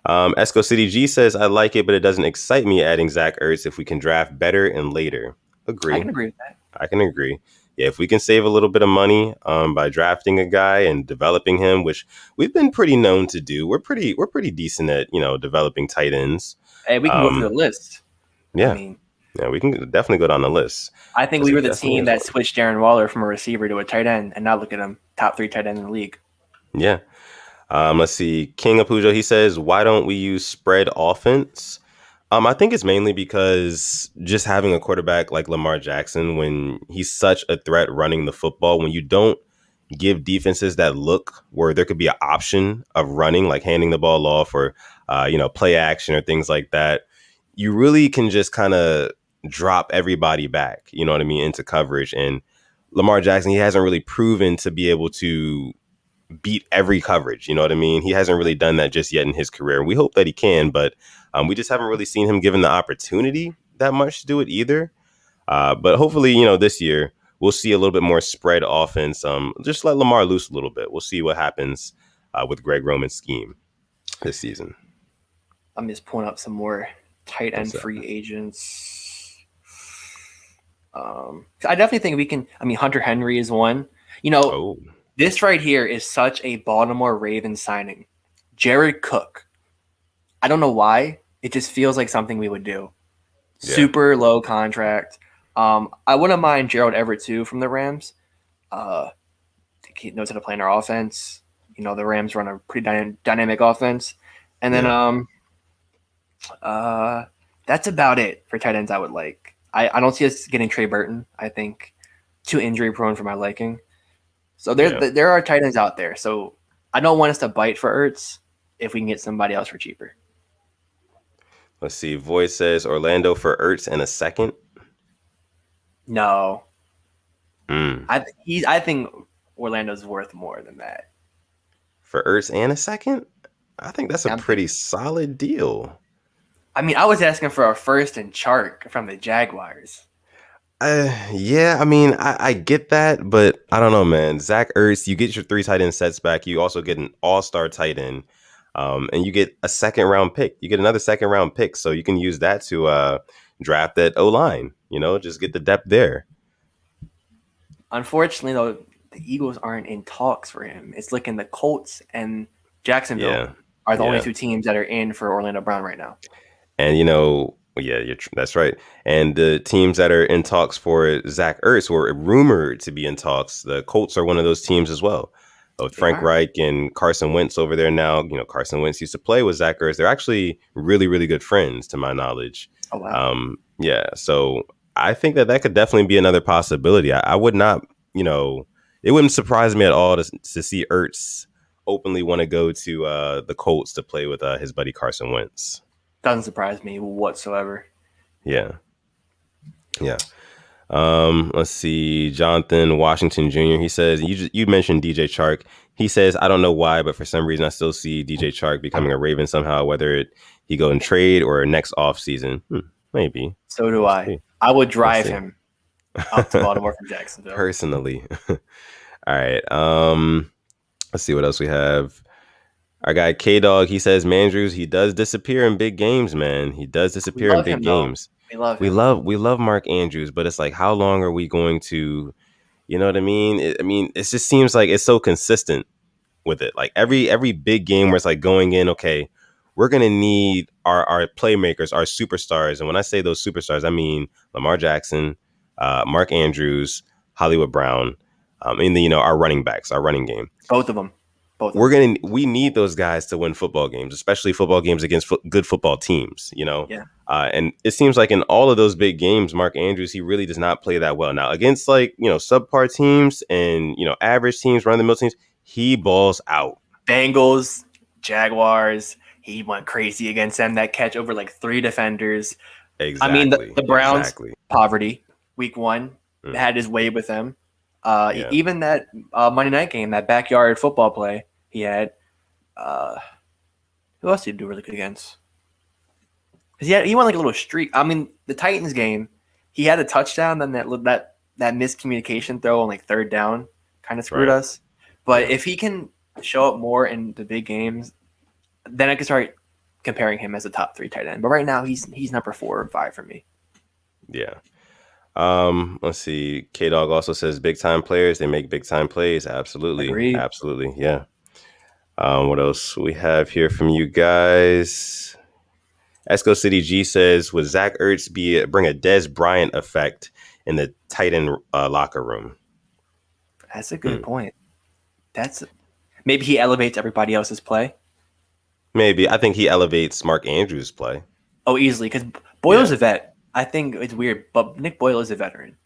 Esco City G says, "I like it, but it doesn't excite me adding Zach Ertz if we can draft better and later." I Agree. can agree with that. I can agree. Yeah, if we can save a little bit of money by drafting a guy and developing him, which we've been pretty known to do, we're pretty decent at developing tight ends. Hey, we can go through Um, the list. I yeah, mean, yeah, we can definitely go down the list I think because we it were the definitely team is that one. switched Darren Waller from a receiver to a tight end, and now look at him, top three tight end in the league. Yeah. Let's see. King of Pujo, he says, why don't we use spread offense? I think it's mainly because just having a quarterback like Lamar Jackson, when he's such a threat running the football, when you don't give defenses that look where there could be an option of running, like handing the ball off or, play action or things like that, you really can just kind of drop everybody back, you know what I mean, into coverage. And Lamar Jackson, he hasn't really proven to be able to beat every coverage. You know what I mean? He hasn't really done that just yet in his career. We hope that he can, but we just haven't really seen him given the opportunity that much to do it either. But hopefully, this year we'll see a little bit more spread offense. Just let Lamar loose a little bit. We'll see what happens with Greg Roman's scheme this season. I'm just pulling up some more tight What's end that? free agents. I definitely think we can. I mean, Hunter Henry is one. You know, Oh, this right here is such a Baltimore Ravens signing. Jared Cook. I don't know why. It just feels like something we would do. yeah, Super low contract. I wouldn't mind Gerald Everett too from the Rams. Uh, he knows how to play in our offense. You know, the Rams run a pretty dynamic offense. And then yeah, uh, that's about it for tight ends I would like. I don't see us getting Trey Burton. I think too injury prone for my liking. So yeah. there are tight ends out there. So I don't want us to bite for Ertz if we can get somebody else for cheaper. Let's see. Voice says Orlando for Ertz and a second. No, Mm. I think Orlando's worth more than that. For Ertz and a second? I think that's a I'm thinking. pretty solid deal. I mean, I was asking for a first and Chark from the Jaguars. Yeah, I mean, I get that, but I don't know, man. Zach Ertz, you get your three tight end sets back. You also get an all-star tight end, and you get a second round pick. You get another second round pick, so you can use that to draft that O line. Just get the depth there. Unfortunately, though, the Eagles aren't in talks for him. It's looking the Colts and Jacksonville Yeah, are the only yeah. two teams that are in for Orlando Brown right now. And yeah, that's right. And the teams that are in talks for Zach Ertz were rumored to be in talks. The Colts are one of those teams as well. With They Frank are. Reich and Carson Wentz over there now. Carson Wentz used to play with Zach Ertz. They're actually really, really good friends, to my knowledge. Oh wow. Yeah, so I think that could definitely be another possibility. I would not, it wouldn't surprise me at all to see Ertz openly want to go to the Colts to play with his buddy Carson Wentz. Doesn't surprise me whatsoever. Yeah. Yeah. Let's see. Jonathan Washington Jr. He says you mentioned DJ Chark. He says I don't know why, but for some reason I still see DJ Chark becoming a Raven somehow, whether he go in trade or next off season. Maybe. So do We'll I. see. I would We'll drive see. him up to Baltimore from Jacksonville. Personally. All right. Let's see what else we have. Our guy K Dog, he says Mandrews, he does disappear in big games, man. He does We disappear in love big him though. games. We love We him. love Mark Andrews, but it's like, how long are we going to, you know what I mean? It just seems like it's so consistent with it. Like every big game where it's like going in, okay, we're gonna need our playmakers, our superstars, and when I say those superstars, I mean Lamar Jackson, Mark Andrews, Hollywood Brown, and then our running backs, our running game. Both of them. Both of them. We need those guys to win football games, especially football games against good football teams. Yeah. And it seems like in all of those big games, Mark Andrews, he really does not play that well. Now against subpar teams and average teams, run the mill teams, he balls out. Bengals, Jaguars, he went crazy against them. That catch over like 3 defenders. Exactly. I mean, the Browns, exactly. poverty, week 1, had his way with them. Even that Monday night game, that backyard football play he had. Who else did he do really good against? Because he went like a little streak. I mean, the Titans game, he had a touchdown, then that miscommunication throw on like 3rd down kind of screwed us. But if he can show up more in the big games, then I can start comparing him as a top 3 tight end. But right now, he's number 4 or 5 for me. Yeah. Let's see. K-Dog also says big time players, they make big time plays. Absolutely. Agreed. Absolutely. Yeah. What else we have here from you guys? Esco City G says, would Zach Ertz bring a Dez Bryant effect in the tight end locker room? That's a good point. Maybe he elevates everybody else's play. Maybe. I think he elevates Mark Andrews' play. Oh, easily, because Boyle's a vet. I think it's weird, but Nick Boyle is a veteran.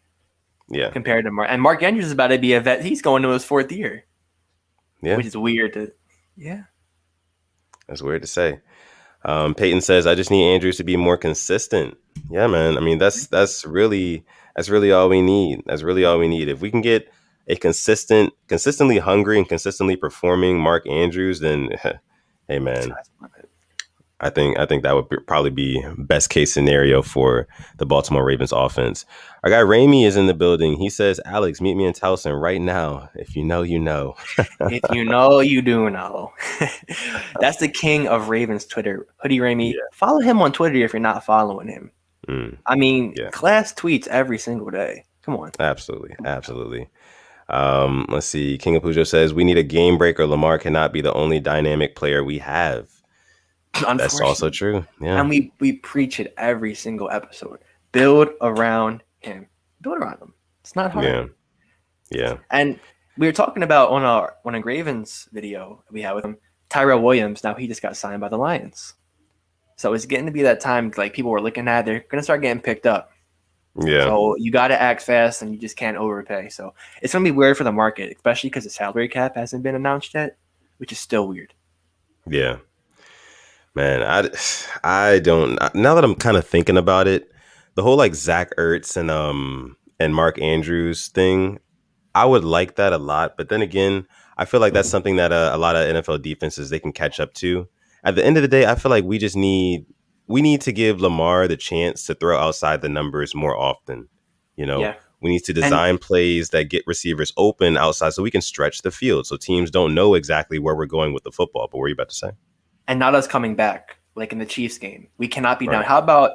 Yeah. Compared to Mark. And Mark Andrews is about to be a vet. He's going to his 4th year. Yeah. Which is weird. Yeah. That's weird to say. Peyton says, I just need Andrews to be more consistent. Yeah, man. I mean, that's really all we need. That's really all we need. If we can get a consistently hungry and consistently performing Mark Andrews, then hey, man, I think that would probably be best case scenario for the Baltimore Ravens offense. Our guy Ramey is in the building. He says, Alex, meet me in Towson right now. If you know, you know. If you know, you do know. That's the king of Ravens Twitter. Hoodie Ramey. Yeah. Follow him on Twitter if you're not following him. I mean, class tweets every single day. Come on. Absolutely. Let's see. King of Pujo says, we need a game breaker. Lamar cannot be the only dynamic player we have. That's also true. Yeah. And we preach it every single episode. Build around him. Build around him. It's not hard. Yeah. And we were talking about on a Ravens video we had with him, Tyrell Williams. Now he just got signed by the Lions. So it's getting to be that time, like people were looking at, they're going to start getting picked up. Yeah. So you got to act fast and you just can't overpay. So it's going to be weird for the market, especially because the salary cap hasn't been announced yet, which is still weird. Yeah. Man, I don't. Now that I'm kind of thinking about it, the whole like Zach Ertz and Mark Andrews thing, I would like that a lot. But then again, I feel like that's something that a lot of NFL defenses they can catch up to. At the end of the day, I feel like we need to give Lamar the chance to throw outside the numbers more often. We need to design plays that get receivers open outside so we can stretch the field so teams don't know exactly where we're going with the football. But what were you about to say? And not us coming back, like in the Chiefs game. We cannot be down. How about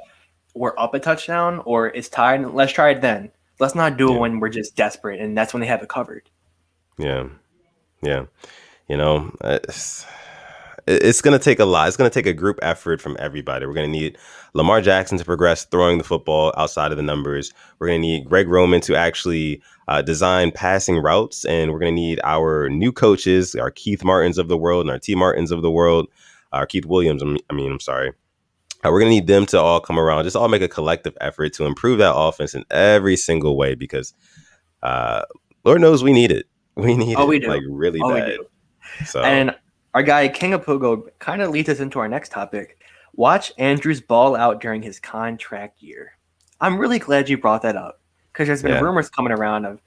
we're up a touchdown or it's tied? Let's try it then. Let's not do it when we're just desperate, and that's when they have it covered. Yeah. It's going to take a lot. It's going to take a group effort from everybody. We're going to need Lamar Jackson to progress throwing the football outside of the numbers. We're going to need Greg Roman to actually design passing routes. And we're going to need our new coaches, our Keith Martins of the world and our T Martins of the world, our Keith Williams. I'm sorry. We're going to need them to all come around, just all make a collective effort to improve that offense in every single way because Lord knows we need it. We need it. We do. Like really bad. So. And our guy, King of Pugo, kind of leads us into our next topic. Watch Andrews ball out during his contract year. I'm really glad you brought that up because there's been rumors coming around of,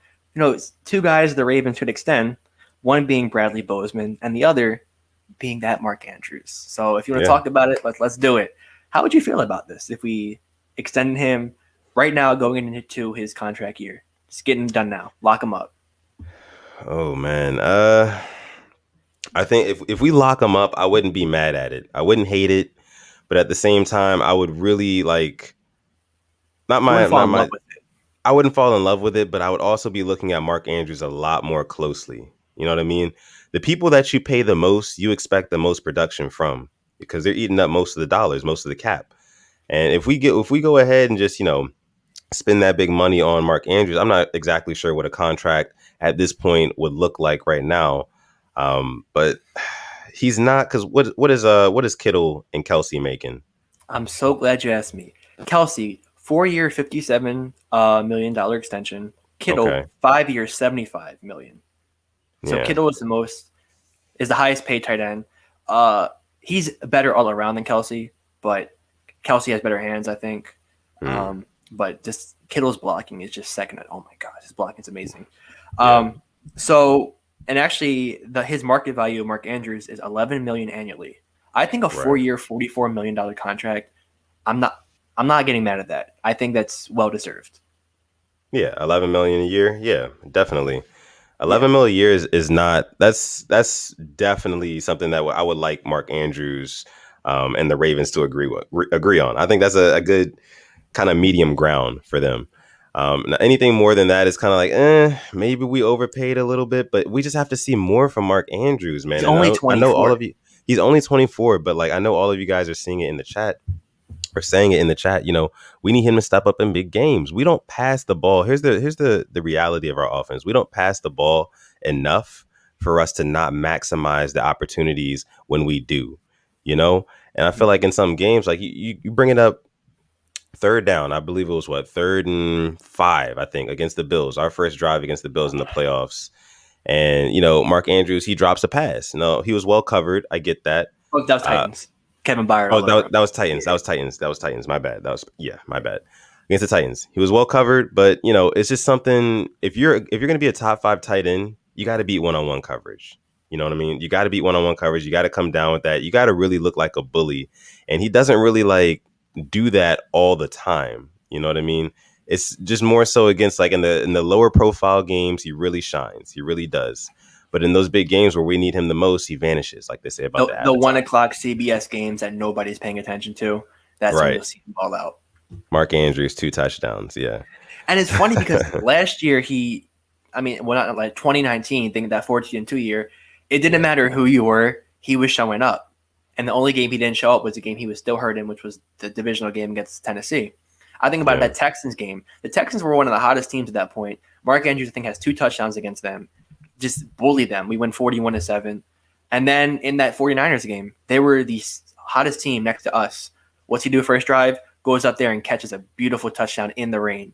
2 guys the Ravens could extend, one being Bradley Bozeman and the other being that Mark Andrews. So if you want to talk about it, let's do it. How would you feel about this if we extend him right now going into his contract year? Just getting him done now. Lock him up. Oh, man. I think if we lock him up, I wouldn't be mad at it. I wouldn't hate it. But at the same time, I would really I wouldn't fall in love with it, but I would also be looking at Mark Andrews a lot more closely. You know what I mean? The people that you pay the most, you expect the most production from because they're eating up most of the dollars, most of the cap. And if we go ahead and just, spend that big money on Mark Andrews. I'm not exactly sure what a contract at this point would look like right now, but he's not because what is Kittle and Kelsey making? I'm so glad you asked me. Kelsey, 4 year, $57 million extension. Kittle, Okay, 5 years, 75 million. So yeah, Kittle is the highest paid tight end. He's better all around than Kelsey, but Kelsey has better hands, I think. mm, But just Kittle's blocking is just second. Oh my god, his blocking is amazing. yeah, Um, so and actually, his market value of Mark Andrews is 11 million annually. I think a right. 4 year, $44 million contract. I'm not. I'm not getting mad at that. I think that's well deserved. Yeah, 11 million a year. Yeah, definitely. Yeah. 11 million a year is not. That's definitely something that I would like Mark Andrews and the Ravens to agree on. I think that's a good kind of medium ground for them. Now anything more than that is kind of like, maybe we overpaid a little bit, but we just have to see more from Mark Andrews, man. He's And only I know all 24. of you. He's only 24, but like I know all of you guys are seeing it in the chat or saying it in the chat. We need him to step up in big games. We don't pass the ball. Here's the reality of our offense. We don't pass the ball enough for us to not maximize the opportunities when we do. You know, and I feel like in some games, like you bring it up. Third down, I believe it was what 3rd and 5, I think, against the Bills. Our first drive against the Bills in the playoffs, and Mark Andrews, he drops a pass. No, he was well covered. I get that. Oh, that was Uh, Titans. Kevin Byard Oh, all over him. that was Titans. Yeah. That was Titans. That was Titans. My bad. That was my bad. Against the Titans, he was well covered, but it's just something. If you're gonna be a top 5 tight end, you got to beat one-on-one coverage. You know what I mean? You got to beat one-on-one coverage. You got to come down with that. You got to really look like a bully, and he doesn't really like do that all the time. You know what I mean? It's just more so against like in the lower profile games, he really shines. He really does. But in those big games where we need him the most, he vanishes, like they say about the The 1 o'clock Avatar. CBS games that nobody's paying attention to. That's when Right. you'll see him ball out. Mark Andrews, 2 touchdowns. Yeah. And it's funny because last year not like 2019, thinking that 14-2 year, it didn't Yeah. matter who you were, he was showing up. And the only game he didn't show up was the game he was still hurt in, which was the divisional game against Tennessee. I think about Yeah. that Texans game. The Texans were one of the hottest teams at that point. Mark Andrews, I think, has 2 touchdowns against them. Just bully them. We win 41-7. And then in that 49ers game, they were the hottest team next to us. What's he do first drive? Goes up there and catches a beautiful touchdown in the rain.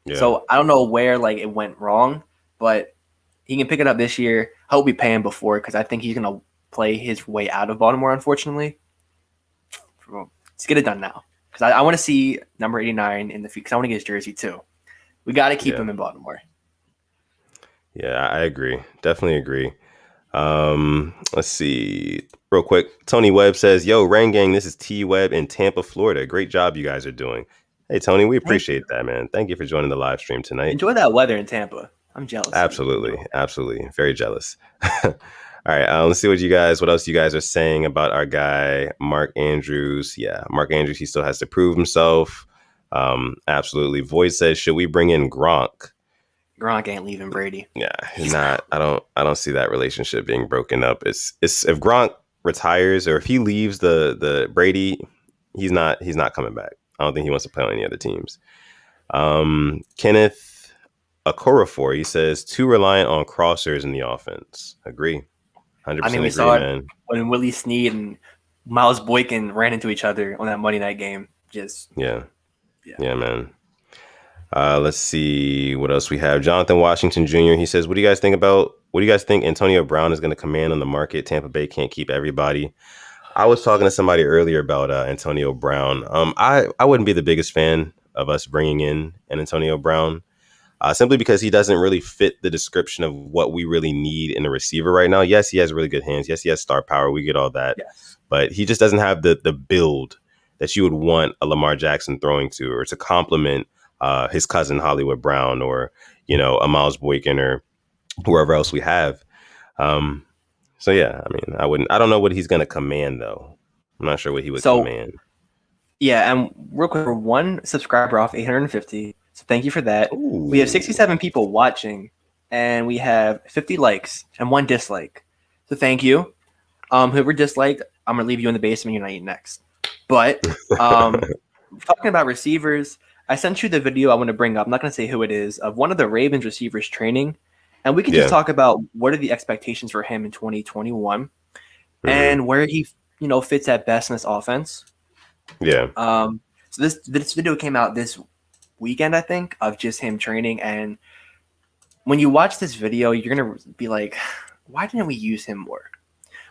Yeah. So I don't know where like it went wrong, but he can pick it up this year. I hope we pay him before because I think he's gonna play his way out of Baltimore. Unfortunately, let's get it done now because I want to see number 89 in the field because I want to get his jersey too. We got to keep Yeah. him in Baltimore. Yeah. I agree. Definitely agree. Let's see. Real quick. Tony Webb says, "Yo, Rain Gang, this is T Webb in Tampa, Florida. Great job you guys are doing." Hey, Tony, we Thank appreciate you. that, man. Thank you for joining the live stream tonight. Enjoy that weather in Tampa. I'm jealous of Absolutely. you. Absolutely. Very jealous. All right, let's see what else you guys are saying about our guy Mark Andrews. Yeah, Mark Andrews, he still has to prove himself. Absolutely. Void says, should we bring in Gronk? Gronk ain't leaving Brady. Yeah, He's not. I don't see that relationship being broken up. It's if Gronk retires or if he leaves the Brady, he's not coming back. I don't think he wants to play on any other teams. Kenneth Okorafor, he says too reliant on crossers in the offense. Agree. I mean, 100% we agree, saw it man. when Willie Snead and Miles Boykin ran into each other on that Monday night game. Just Yeah. yeah. Yeah, man. Let's see what else we have. Jonathan Washington Jr. He says, what do you guys think Antonio Brown is going to command on the market? Tampa Bay can't keep everybody. I was talking to somebody earlier about Antonio Brown. I wouldn't be the biggest fan of us bringing in an Antonio Brown. Simply because he doesn't really fit the description of what we really need in a receiver right now. Yes, he has really good hands. Yes, he has star power. We get all that. Yes. But he just doesn't have the build that you would want a Lamar Jackson throwing to or to complement his cousin Hollywood Brown or, a Miles Boykin or whoever else we have. So, yeah, I mean, I don't know what he's going to command, though. I'm not sure what he would command. Yeah, and real quick, we're one subscriber off 850. So thank you for that. Ooh. We have 67 people watching, and we have 50 likes and 1 dislike. So thank you. Whoever disliked, I'm gonna leave you in the basement. You're not eating next. But talking about receivers, I sent you the video I want to bring up. I'm not going to say who it is, of one of the Ravens receivers training, and we can just Yeah. talk about what are the expectations for him in 2021 Hmm. and where he fits at best in this offense. Yeah. So this video came out this weekend, I think, of just him training. And when you watch this video, you're gonna be like, why didn't we use him more?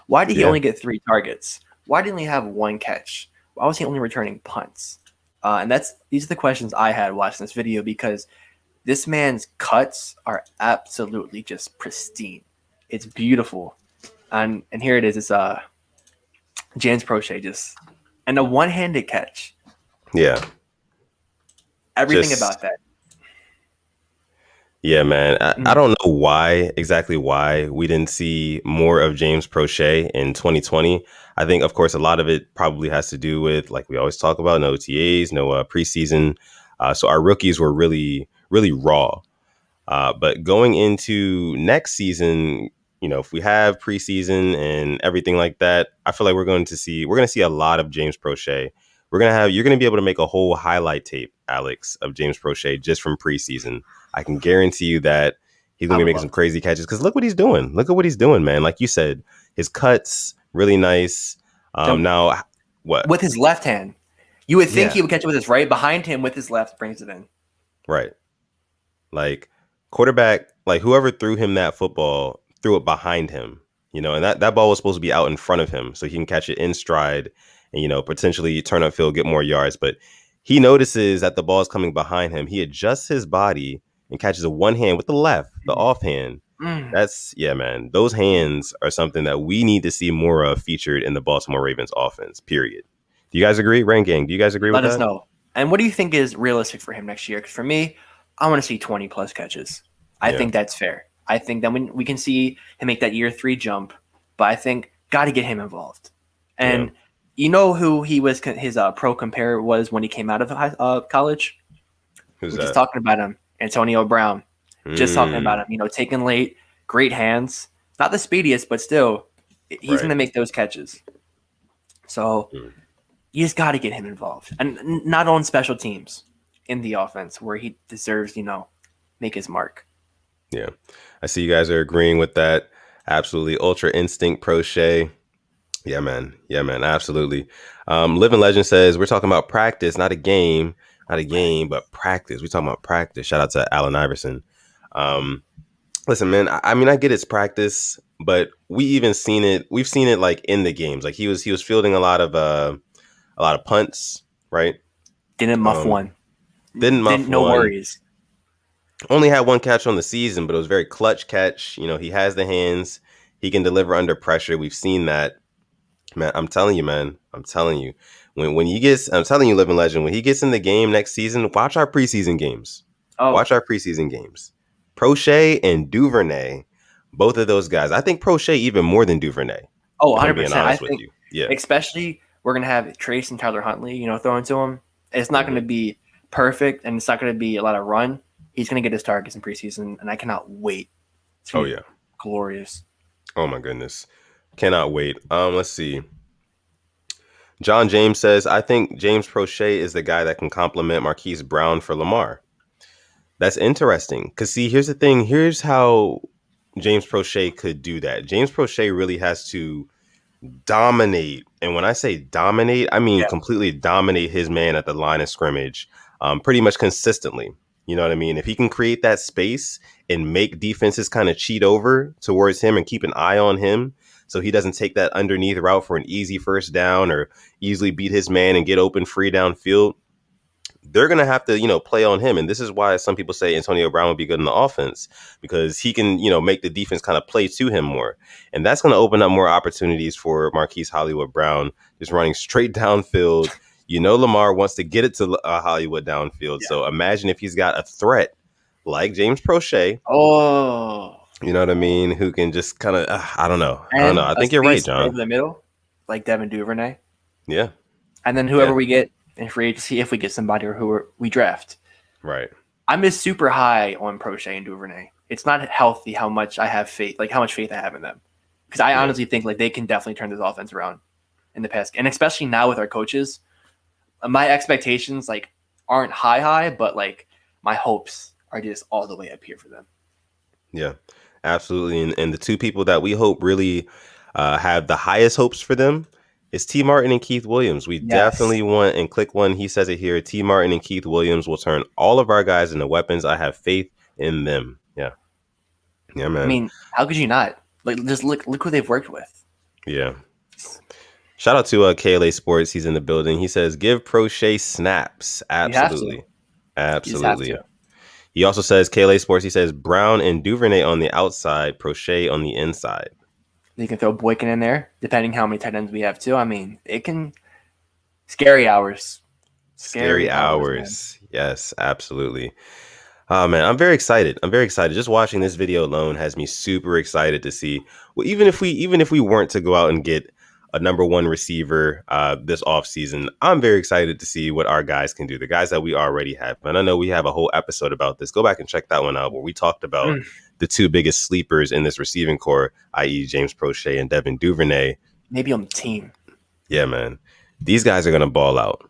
Why did he Yeah. only get 3 targets? Why didn't he have 1 catch? Why was he only returning punts? And these are the questions I had watching this video, because this man's cuts are absolutely just pristine. It's beautiful. And here it is. It's James Prochet and a one-handed catch. Yeah. Everything Just about that. yeah, man. I Mm. don't know exactly why we didn't see more of James Prochet in 2020. I think, of course, a lot of it probably has to do with, like we always talk about, no OTAs, no preseason. So our rookies were really, really raw. But going into next season, if we have preseason and everything like that, I feel like we're going to see a lot of James Prochet. You're going to be able to make a whole highlight tape, Alex, of James Prochet just from preseason. I can guarantee you that he's going I to be would making love some to. crazy catches, because look what he's doing. Look at what he's doing, man. Like you said, his cuts really nice. So Now what? with his left hand, you would think Yeah, he would catch it with his right. Behind him with his left brings it in. right. Like quarterback, like whoever threw him that football threw it behind him, and that ball was supposed to be out in front of him so he can catch it in stride and, potentially turn upfield, get more yards. But he notices that the ball is coming behind him. He adjusts his body and catches a one hand with the left, the offhand. Mm. That's, yeah, man. Those hands are something that we need to see more of featured in the Baltimore Ravens offense, period. Do you guys agree? Rain Gang, do you guys agree with Let us that? know. And what do you think is realistic for him next year? Because for me, I want to see 20 plus catches. I Yeah. think that's fair. I think that we can see him make that year 3 jump, but I think got to get him involved. Yeah. And you know who his pro compare was when he came out of college? Who's We're just that? talking about him, Antonio Brown. Just talking about Mm, him. Taking late, great hands. Not the speediest, but still, he's going right. to make those catches. So Mm. you just got to get him involved, and not on special teams in the offense where he deserves, make his mark. Yeah. I see you guys are agreeing with that. Absolutely. Ultra Instinct Prochet. Yeah, man. Yeah, man. Absolutely. Living Legend says we're talking about practice, not a game. Not a game, but practice. We're talking about practice. Shout out to Allen Iverson. Um, Listen, man, I mean, I get it's practice, but we've seen it like in the games. Like he was fielding a lot of punts, right? Didn't muff Um, one. didn't muff Didn't no one. worries. Only had one catch on the season, but it was very clutch catch. He has the hands. He can deliver under pressure. We've seen that, man. I'm telling you, man. I'm telling you. I'm telling you, Living Legend, when he gets in the game next season, watch our preseason games. Oh, Watch our preseason games. Prochet and Duvernay, both of those guys. I think Prochet even more than Duvernay, oh, if I'm being 100%. I honest with think, you. Yeah. especially we're gonna have Trace and Tyler Huntley, thrown to him. It's not Hmm. gonna be perfect, and it's not gonna be a lot of run. He's gonna get his targets in preseason, and I cannot wait. It's Oh gonna be yeah. glorious. Oh my goodness. Cannot wait. Let's see. John James says, I think James Prochet is the guy that can complement Marquise Brown for Lamar. That's interesting. Because, see, here's the thing. Here's how James Prochet could do that. James Prochet really has to dominate. And when I say dominate, I mean Yeah. completely dominate his man at the line of scrimmage, pretty much consistently. You know what I mean? If he can create that space and make defenses kind of cheat over towards him and keep an eye on him so he doesn't take that underneath route for an easy first down or easily beat his man and get open free downfield, they're going to have to, play on him. And this is why some people say Antonio Brown would be good in the offense, because he can, make the defense kind of play to him more. And that's going to open up more opportunities for Marquise Hollywood Brown, just running straight downfield. Lamar wants to get it to Hollywood downfield. Yeah. So imagine if he's got a threat like James Prochet, Oh, you know what I mean, who can just kind of, I don't know. I don't know. and I a think you're right, speedster John. over the middle, like Devin Duvernay. Yeah. And then Yeah. whoever we get in free agency, if we get somebody or we draft. Right. I'm just super high on Prochet and Duvernay. It's not healthy how much I have faith, like how much faith I have in them. Because I Yeah. honestly think like they can definitely turn this offense around in the past. And especially now with our coaches, my expectations, like aren't high, but like my hopes are just all the way up here for them. Yeah, absolutely. And the two people that we hope really have the highest hopes for them is T. Martin and Keith Williams. We Yes. definitely want, and click one, he says it here, T. Martin and Keith Williams will turn all of our guys into weapons. I have faith in them. Yeah. Yeah, I man. mean, how could you not? Like, just look who they've worked with. Yeah. Shout out to KLA Sports. He's in the building. He says, give Prochet snaps. You have to. Absolutely. You just have Absolutely. to. He also says, KLA Sports, he says, Brown and Duvernay on the outside, Prochet on the inside. You can throw Boykin in there, depending how many tight ends we have too. I mean, it can scary hours. Scary Scary hours, man. hours. Yes, absolutely. Oh man, I'm very excited. I'm very excited. Just watching this video alone has me super excited to see. Well, even if we weren't to go out and get a number one receiver this offseason, I'm very excited to see what our guys can do. The guys that we already have. And I know we have a whole episode about this. Go back and check that one out where we talked about Mm, the two biggest sleepers in this receiving core, i.e. James Prochet and Devin Duvernay. maybe on the team. Yeah, man. These guys are gonna ball out.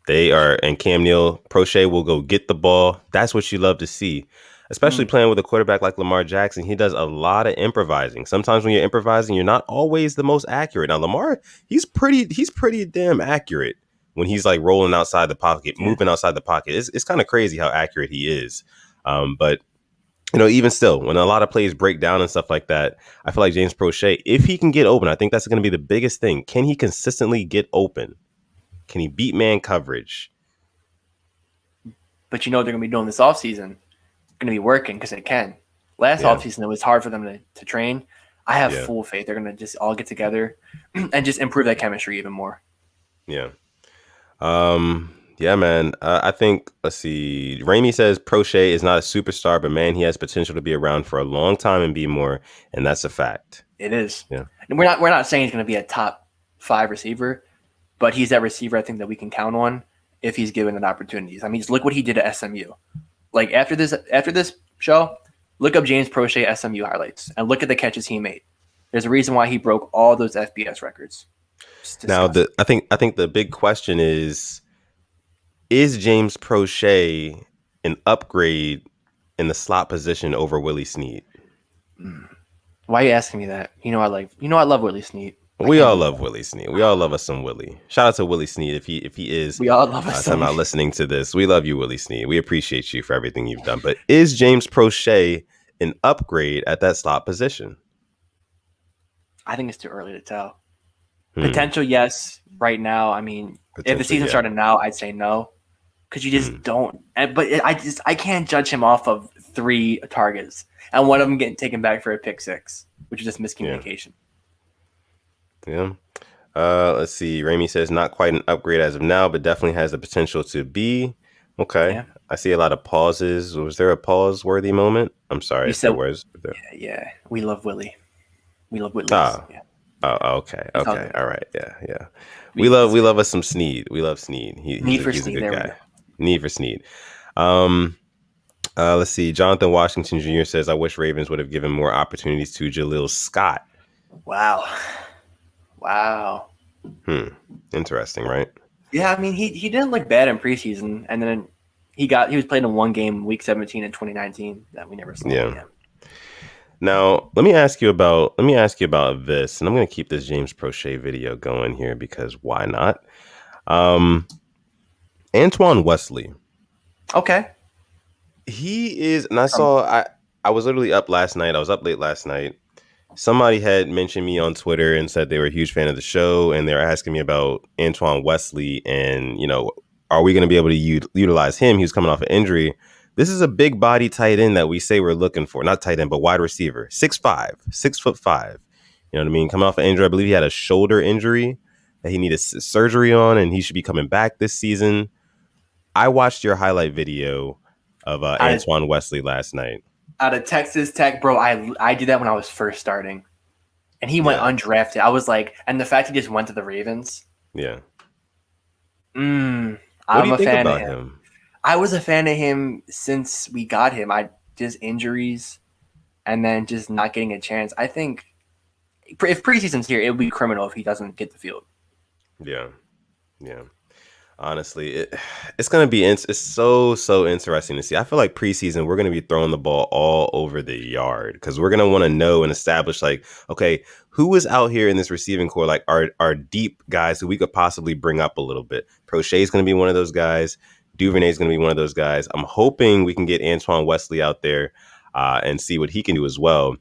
They are, and Cam Newell, Prochet will go get the ball. That's what you love to see, especially Mm, playing with a quarterback like Lamar Jackson. He does a lot of improvising. Sometimes when you're improvising, you're not always the most accurate. Now Lamar, he's pretty damn accurate when he's like rolling outside the pocket, yeah. moving outside the pocket. It's kind of crazy how accurate he is. But even still, when a lot of plays break down and stuff like that, I feel like James Prochet, if he can get open, I think that's going to be the biggest thing. Can he consistently get open? Can he beat man coverage? But you know what they're going to be doing this offseason? Going to be working because they can. Last Yeah, offseason, it was hard for them to train. I have yeah, full faith they're going to just all get together and just improve that chemistry even more. yeah. Yeah, man. I think, let's see. Ramey says Prochet is not a superstar, but man, he has potential to be around for a long time and be more, and that's a fact. It is. Yeah, And we're not saying he's going to be a top 5 receiver, but he's that receiver I think that we can count on if he's given an opportunities. I mean, just look what he did at SMU. Like after this show, look up James Prochet SMU highlights and look at the catches he made. There's a reason why he broke all those FBS records. It's now disgusting. I think the big question is James Prochet an upgrade in the slot position over Willie Snead? Why are you asking me that? I love Willie Snead. I We can't all believe love that. Willie Snead. We all love us some Willie. Shout out to Willie Snead if he is We all love us some. somehow listening to this. We love you, Willie Snead. We appreciate you for everything you've done. But is James Prochet an upgrade at that slot position? I think it's too early to tell. Hmm. Potential, yes. Right now, I mean, if the Potential, season yeah. started now, I'd say no, because you Hmm. just don't. I can't judge him off of 3 targets and one of them getting taken back for a pick 6, which is just Yeah. miscommunication. Yeah. Let's see. Ramey says not quite an upgrade as of now, but definitely has the potential to be. Okay. Yeah, I see a lot of pauses. Was there a pause worthy moment? I'm sorry you if there said was. yeah. We love Willie. We love Willie's. Ah. Yeah, Oh, okay. it's all Okay. good. All right. Yeah. Yeah. We We love it's we good. love us some Snead. We love Snead. He's Need a for he's a Snead. good There we guy. go. Need for Snead. Um let's see. Jonathan Washington Jr. says, I wish Ravens would have given more opportunities to Jaleel Scott. Wow, wow. Hmm. Interesting, right? Yeah, I mean he didn't look bad in preseason, and then he was playing in one game, week 17 in 2019, that we never saw him Yeah. again. Now, let me ask you about this, and I'm going to keep this James Prochet video going here because why not? Um, Antoine Wesley, Okay. he is, and I From saw, I was literally up last night. I was up late last night. Somebody had mentioned me on Twitter and said they were a huge fan of the show, and they were asking me about Antoine Wesley, and are we going to be able to utilize him? He was coming off an injury. This is a big body tight end that we say we're looking for, not tight end, but wide receiver, 6'5", 6'5". You know what I mean? Coming off an injury, I believe he had a shoulder injury that he needed surgery on, and he should be coming back this season. I watched your highlight video of out of Antoine Wesley last night. out of Texas Tech, bro. I did that when I was first starting, and he went Yeah, undrafted. I was like, and the fact he just went to the Ravens. yeah. Mm, What do I'm you a think fan of about him. him? I was a fan of him since we got him. I just injuries and then just not getting a chance. I think if preseason's here, it would be criminal if he doesn't get the field. Yeah, yeah. Honestly, it's gonna be it's so interesting to see. I feel like preseason we're gonna be throwing the ball all over the yard because we're gonna want to know and establish like, okay, who is out here in this receiving core, like our deep guys who we could possibly bring up a little bit. Prochet's gonna be one of those guys. Duvernay's gonna be one of those guys. I'm hoping we can get Antoine Wesley out there and see what he can do as well,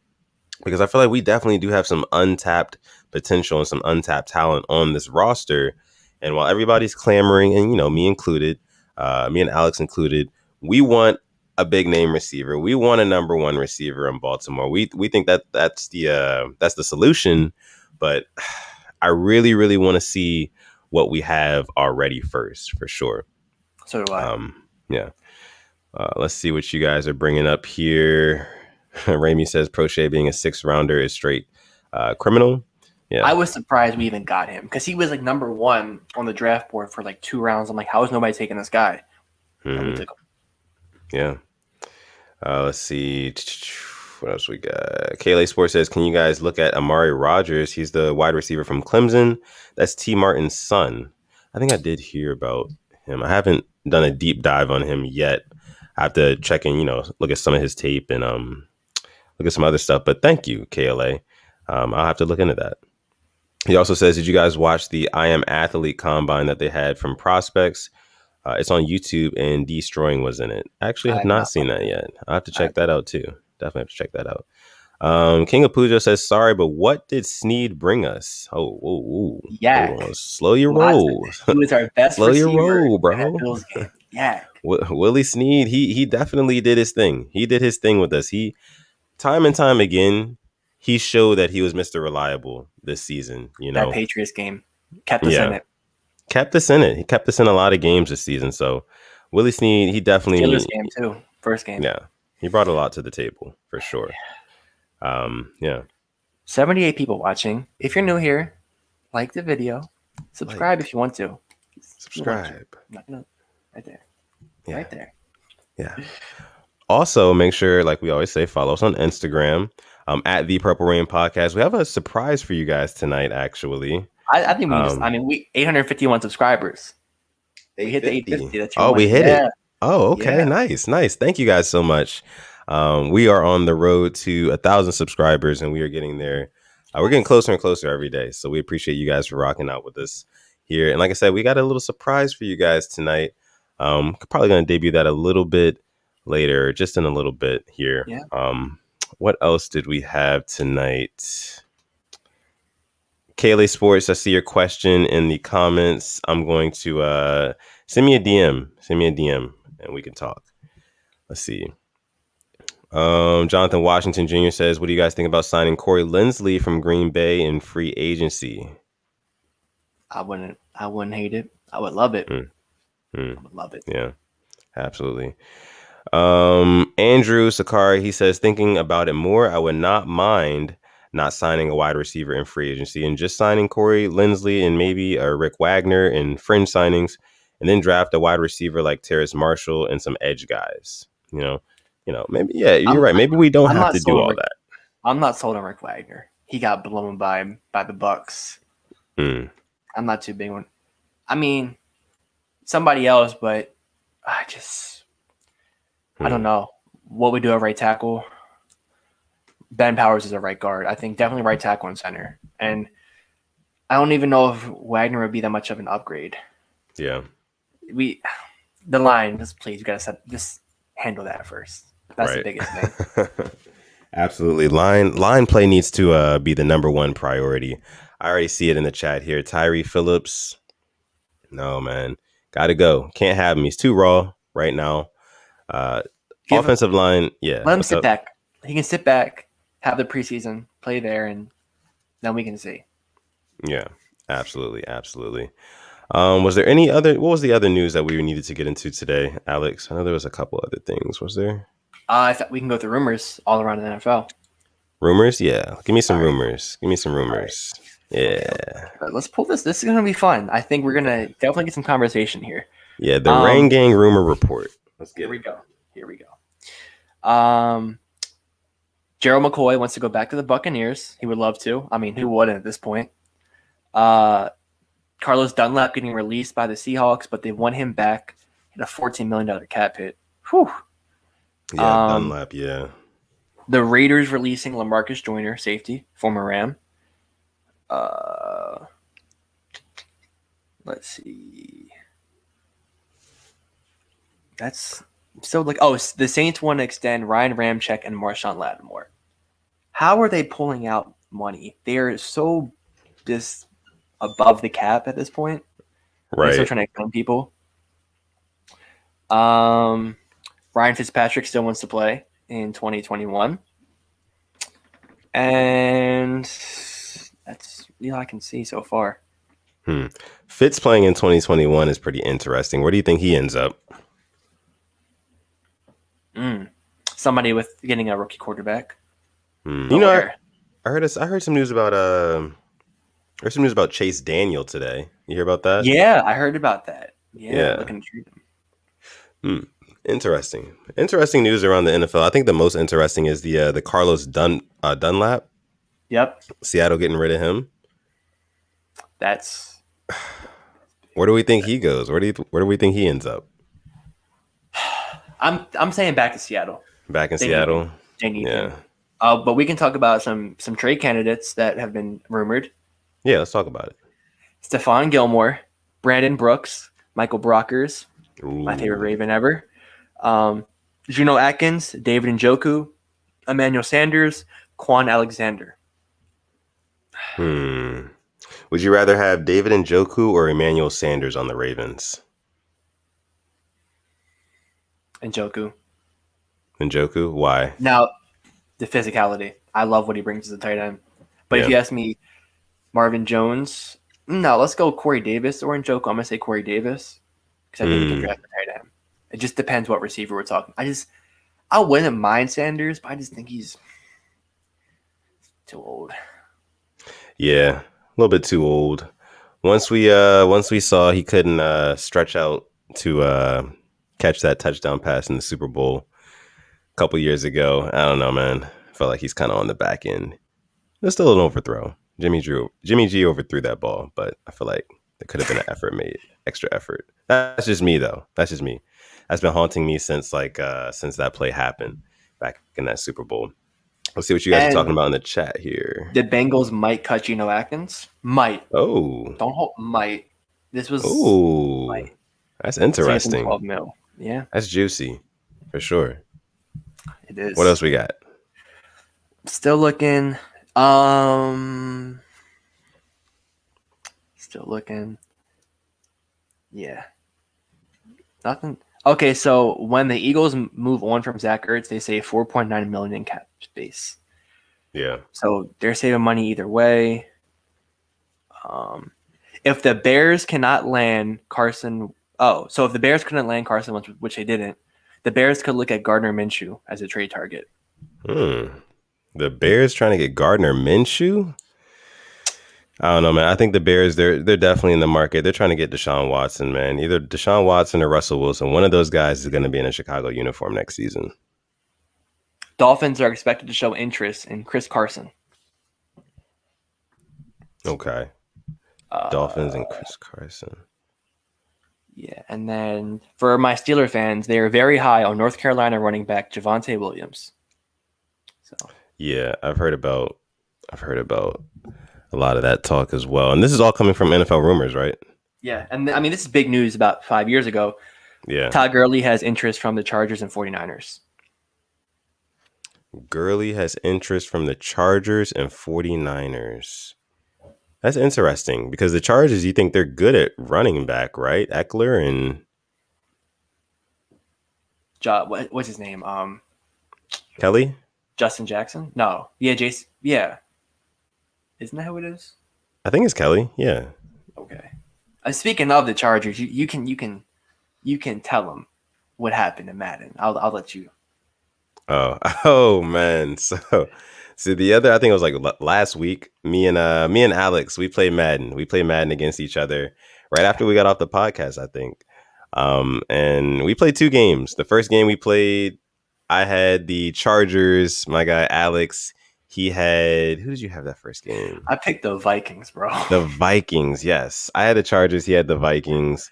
because I feel like we definitely do have some untapped potential and some untapped talent on this roster. And while everybody's clamoring, and me included, me and Alex included, we want a big name receiver. We want a number one receiver in Baltimore. We think that that's the solution, but I really want to see what we have already first, for sure. So do I. Yeah. Let's see what you guys are bringing up here. Ramey says Prochet being a 6th rounder is straight criminal. Yeah. I was surprised we even got him because he was like number 1 on the draft board for like 2 rounds. I'm like, how is nobody taking this guy? And we took him. Yeah. Let's see. What else we got? KLA Sports says, can you guys look at Amari Rogers? He's the wide receiver from Clemson. That's T. Martin's son. I think I did hear about him. I haven't done a deep dive on him yet. I have to check in, look at some of his tape and look at some other stuff. But thank you, KLA. I'll have to look into that. He also says, did you guys watch the I Am Athlete combine that they had from prospects? It's on YouTube, and Destroying was in it. I actually have not seen that yet. I'll have to check that out, too. Definitely have to check that out. King of Pujo says, sorry, but what did Snead bring us? Oh, whoa. Yeah. Slow your roll. He was our best Slow receiver your roll, bro. in that Bills game. Yeah. Willie Snead, he definitely did his thing. He did his thing with us. He, time and time again, he showed that he was Mr. Reliable this season. That Patriots game kept us in it. Kept us in it. He kept us in a lot of games this season. So Willie Snead, he definitely Steelers game too. First game. Yeah. He brought a lot to the table for sure. Yeah. 78 people watching. If you're new here, like the video. Subscribe if you want to. Subscribe. Right there. Yeah. Right there. Yeah. Also, make sure, like we always say, follow us on Instagram at the Purple Rain Podcast. We have a surprise for you guys tonight, actually. I think we 851 subscribers. They hit the 850. That's we hit it. Oh, okay. Yeah. Nice. Thank you guys so much. We are on the road to 1,000 subscribers, and we are getting there. We're getting closer and closer every day. So we appreciate you guys for rocking out with us here. And like I said, we got a little surprise for you guys tonight. Probably going to debut that a little bit later, just in a little bit here. Yeah. What else did we have tonight? KLA Sports, I see your question in the comments. I'm going to send me a DM, and we can talk. Let's see. Jonathan Washington Jr. says, what do you guys think about signing Corey Linsley from Green Bay in free agency? I wouldn't hate it. I would love it. I would love it. Yeah, absolutely. Andrew Sakari, he says, thinking about it more, I would not mind not signing a wide receiver in free agency and just signing Corey Linsley and maybe Rick Wagner in fringe signings, and then draft a wide receiver like Terrace Marshall and some edge guys. Maybe, yeah, you're right. Maybe we don't have to do all that. I'm not sold on Rick Wagner. He got blown by the Bucks. I'm not too big on. I mean, somebody else, but I don't know what we do at right tackle. Ben Powers is a right guard. I think definitely right tackle and center. And I don't even know if Wagner would be that much of an upgrade. Yeah. The line, please, you gotta just handle that first. That's the biggest thing. Absolutely. Line play needs to be the number one priority. I already see it in the chat here. Tyree Phillips. No, man. Gotta go. Can't have him. He's too raw right now. Offensive line, yeah. Let him sit back. He can sit back, have the preseason, play there, and then we can see. Yeah, absolutely. Was there any other? What was the other news that we needed to get into today, Alex? I know there was a couple other things. Was there? I thought we can go through rumors all around the NFL. Rumors? Yeah. Give me some rumors. Right. Yeah. Okay. Let's pull this. This is going to be fun. I think we're going to definitely get some conversation here. Yeah, the Rain Gang rumor report. Let's get it. Here we go. Gerald McCoy wants to go back to the Buccaneers. He would love to. I mean, who wouldn't at this point? Carlos Dunlap getting released by the Seahawks, but they won him back at a $14 million cap hit. Whew. Yeah, Dunlap. Yeah. The Raiders releasing LaMarcus Joyner, safety, former Ram. Let's see. That's so like, oh, the Saints want to extend Ryan Ramczyk and Marshawn Lattimore. How are they pulling out money? They are so just above the cap at this point. They're still Right. trying to extend people. Ryan Fitzpatrick still wants to play in 2021. And that's all I can see so far. Fitz playing in 2021 is pretty interesting. Where do you think he ends up? Somebody with getting a rookie quarterback. You know, I heard some news about Chase Daniel today. You hear about that? Yeah, I heard about that. Yeah. Looking to treat him. Interesting news around the NFL. I think the most interesting is the Carlos Dunlap. Yep, Seattle getting rid of him. that's. Where do we think he goes? Where do we think he ends up? I'm saying back to Seattle. Back in They Seattle. They need Yeah. him. But we can talk about some trade candidates that have been rumored. Yeah, let's talk about it. Stephon Gilmore, Brandon Brooks, Michael Brockers, my favorite Raven ever. Juno Atkins, David Njoku, Emmanuel Sanders, Quan Alexander. Would you rather have David Njoku or Emmanuel Sanders on the Ravens? Njoku. Njoku? Why? Now, the physicality. I love what he brings as a tight end. But if Yeah. you ask me, Marvin Jones, no, let's go Corey Davis or Njoku. I'm going to say Corey Davis because I think he can draft a tight end. It just depends what receiver we're talking. I wouldn't mind Sanders, but I just think he's too old. Yeah, a little bit too old. Once we saw he couldn't stretch out to catch that touchdown pass in the Super Bowl a couple years ago, I don't know, man. I felt like he's kind of on the back end. There's still an overthrow. Jimmy G overthrew that ball, but I feel like there could have been an extra effort. That's just me, though. That's just me. That's been haunting me since that play happened back in that Super Bowl. Let's see what you guys are talking about in the chat here. The Bengals might cut Geno Atkins. Might. Oh. Don't hold. Might. This was. Oh. Might. That's interesting. 12 mil. Yeah. That's juicy, for sure. It is. What else we got? Still looking. Still looking. Yeah. Nothing. Okay, so when the Eagles move on from Zach Ertz, they save $4.9 million in cap space. Yeah. So they're saving money either way. If the Bears cannot land Carson, so if the Bears couldn't land Carson Wentz, which they didn't, the Bears could look at Gardner Minshew as a trade target. The Bears trying to get Gardner Minshew? I don't know, man. I think the Bears, they're definitely in the market. They're trying to get Deshaun Watson, man. Either Deshaun Watson or Russell Wilson. One of those guys is going to be in a Chicago uniform next season. Dolphins are expected to show interest in Chris Carson. Okay. Dolphins and Chris Carson. Yeah, and then for my Steeler fans, they are very high on North Carolina running back Javonte Williams. So yeah, I've heard about a lot of that talk as well. And this is all coming from NFL rumors, right? Yeah, and I mean, this is big news about 5 years ago. Yeah. Todd Gurley has interest from the Chargers and 49ers. Gurley has interest from the Chargers and 49ers. That's interesting because the Chargers, you think they're good at running back, right? Eckler and What's his name? Kelly? Justin Jackson? No. Yeah, Jason. Yeah. Isn't that who it is? I think it's Kelly. Yeah. Okay. Speaking of the Chargers, you can tell them what happened in Madden. I'll let you. Oh man. So the other, I think it was like last week, me and Alex, we played Madden. We played Madden against each other right after we got off the podcast, I think. And we played 2 games. The first game we played, I had the Chargers. My guy Alex, He had, who did you have that first game? I picked the Vikings, bro. The Vikings, yes. I had the Chargers. He had the Vikings.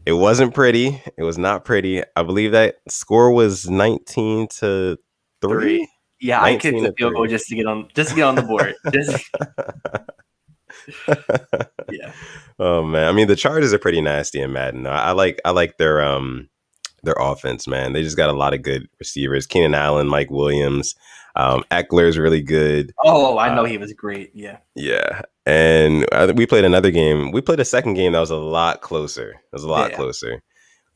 It wasn't pretty. It was not pretty. I believe that score was 19-3. 3. Yeah, I kicked 19 the to field goal 3. just to get on the board. Yeah. Oh man, I mean the Chargers are pretty nasty in Madden. I like their offense, man. They just got a lot of good receivers. Keenan Allen, Mike Williams, Eckler's really good. Oh, I know he was great. Yeah. Yeah, and we played another game. We played a second game that was a lot closer. It was a lot Yeah. closer.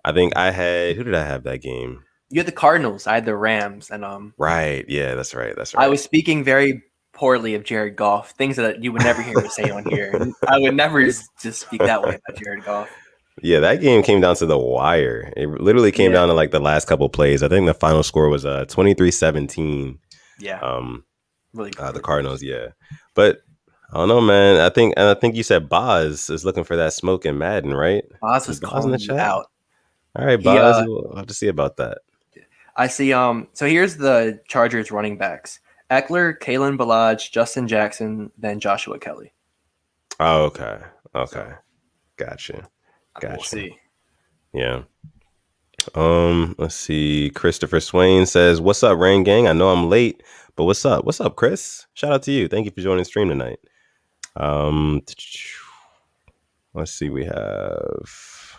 I think I had, who did I have that game? You had the Cardinals. I had the Rams, and Right. Yeah, that's right. That's right. I was speaking very poorly of Jared Goff, things that you would never hear me say on here. I would never just speak that way about Jared Goff. Yeah, that game came down to the wire. It literally came down to like the last couple plays. I think the final score was 23-17. Yeah. Really cool. The Cardinals, yeah. But I don't know, man. I think you said Boz is looking for that smoke in Madden, right? Boz was calling you out. All right, Boz. We'll have to see about that. I see. So here's the Chargers running backs: Eckler, Kalen Ballage, Justin Jackson, then Joshua Kelly. Oh, okay. Gotcha. We'll see. Yeah. Let's see. Christopher Swain says, "What's up, Rain Gang? I know I'm late, but what's up? What's up, Chris? Shout out to you. Thank you for joining the stream tonight." Let's see. We have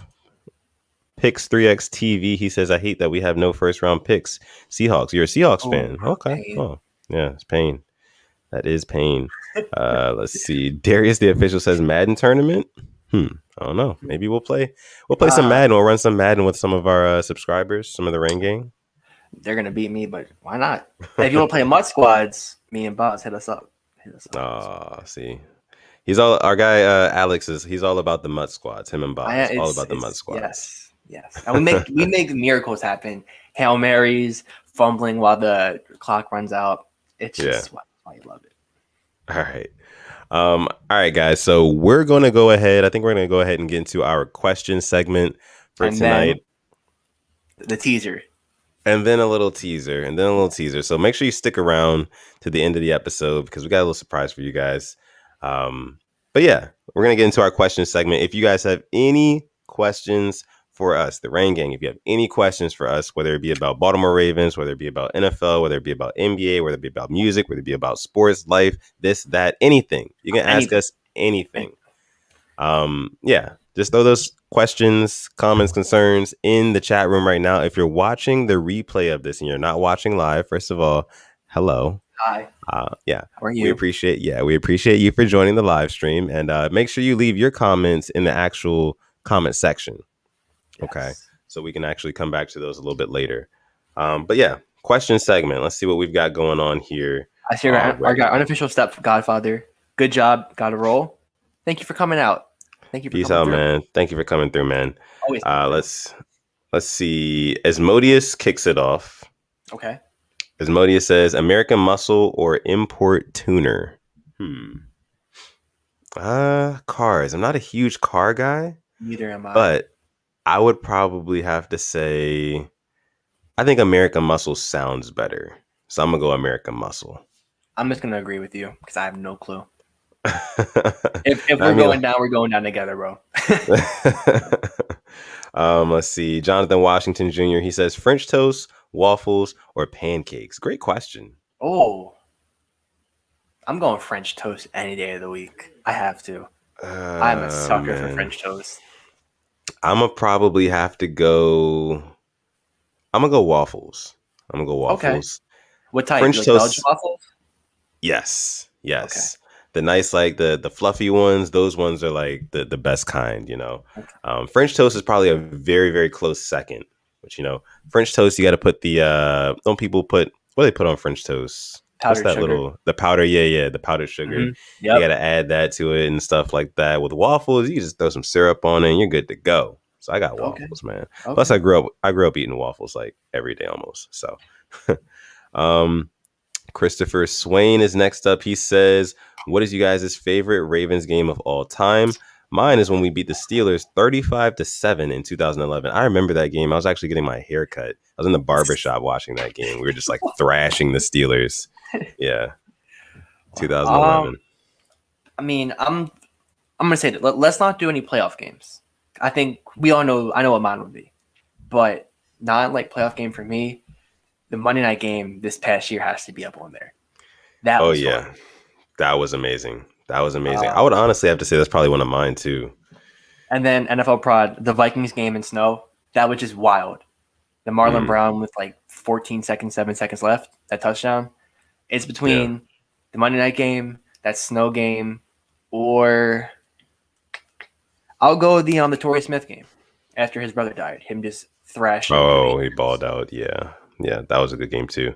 Picks 3X TV. He says, "I hate that we have no first round picks. Seahawks. You're a Seahawks fan. Okay. Pain. Oh, yeah. It's pain. That is pain." Let's see. Darius the official says, "Madden tournament. I don't know. Maybe we'll play some Madden. We'll run some Madden with some of our subscribers, some of the Rain Gang." They're gonna beat me, but why not? If you want to play mud squads, me and Boz hit us up. See, he's all our guy. Alex he's all about the mud squads. Him and Boz, all about the mud squads. Yes. And we make miracles happen. Hail Marys, fumbling while the clock runs out. It's just why you love it. All right, guys. So we're going to go ahead. I think we're going to go ahead and get into our question segment for tonight. The teaser. And then a little teaser. So make sure you stick around to the end of the episode because we got a little surprise for you guys. But yeah, we're going to get into our question segment. If you guys have any questions for us, the Rain Gang, if you have any questions for us, whether it be about Baltimore Ravens, whether it be about NFL, whether it be about NBA, whether it be about music, whether it be about sports, life, this, that, anything, you can ask us anything. Just throw those questions, comments, concerns in the chat room right now. If you're watching the replay of this and you're not watching live, first of all, hello. Hi. How are you? We appreciate you for joining the live stream, and make sure you leave your comments in the actual comment section. Yes. Okay, so we can actually come back to those a little bit later. But yeah, question segment. Let's see what we've got going on here. I see our guy, unofficial step godfather. Good job, got a roll. Thank you for coming out. Thank you for Peace out, through. Man. Thank you for coming through, man. Always. Let's see. Asmodeus kicks it off. Okay. Asmodeus says, "American Muscle or import tuner?" Cars. I'm not a huge car guy. Neither am I. But I would probably have to say, I think American Muscle sounds better. So I'm going to go American Muscle. I'm just going to agree with you because I have no clue. if we're going down, we're going down together, bro. Let's see. Jonathan Washington Jr., he says, French toast, waffles, or pancakes? Great question. Oh, I'm going French toast any day of the week. I have to. I'm a sucker for French toast. I'm going to probably have to go. I'm going to go waffles. Okay. What type? French like toast. Belgian waffles? Yes. Okay. The nice, like the fluffy ones, those ones are like the best kind, you know. Okay. French toast is probably a very, very close second. But, you know, French toast, you got to put don't people put, what do they put on French toast? Powdered sugar. The powder, the powdered sugar. Mm-hmm. Yep. You got to add that to it and stuff like that. With waffles, you just throw some syrup on it and you're good to go. So I got waffles, man. Okay. Plus I grew up eating waffles like every day almost. So Christopher Swain is next up. He says, what is you guys' favorite Ravens game of all time? Mine is when we beat the Steelers 35-7 in 2011. I remember that game. I was actually getting my hair cut. I was in the barbershop watching that game. We were just like thrashing the Steelers. Yeah. Um, 2011. I mean, I'm gonna say that. Let's not do any playoff games. I think we all know. I know what mine would be, but not like playoff game for me. The Monday night game this past year has to be up on there. That Oh was fun. yeah, that was amazing. That was amazing. I Uh, would honestly have to say that's probably one of mine too. and then NFL prod, the Vikings game in snow. That was just wild. The Marlon Mm, Brown with like 14 seconds, 7 seconds left. That touchdown. It's yeah. between the Monday night game, that snow game, or I'll go with the Torrey Smith game after his brother died. Him just thrashing the Oh, he balled Patriots. out. Yeah. Yeah, that was a good game too.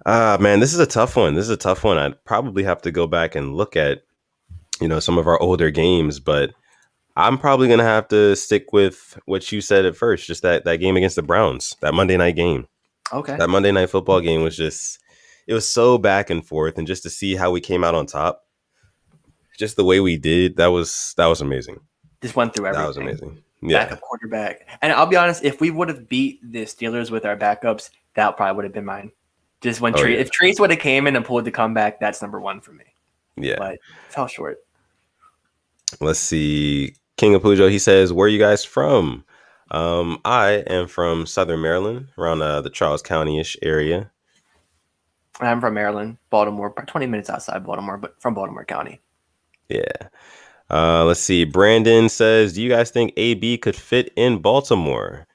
Man, this is a tough one. This is a tough one. I'd probably have to go back and look at, some of our older games, but I'm probably gonna have to stick with what you said at first, just that game against the Browns, that Monday night game. Okay. That Monday night football game was just it was so back and forth, and just to see how we came out on top, just the way we did, that was amazing. Just went through That was everything. amazing. Yeah. Backup quarterback. And I'll be honest, if we would have beat the Steelers with our backups, that probably would have been mine. Just when Oh yeah. If Trace would have came in and pulled the comeback, that's number one for me. Yeah. But fell short. Let's see. King of Pujo, he says, "Where are you guys from?" I am from Southern Maryland, around the Charles County-ish area. I'm from Maryland, Baltimore, 20 minutes outside Baltimore, but from Baltimore County. Yeah. Let's see. Brandon says, "Do you guys think AB could fit in Baltimore?"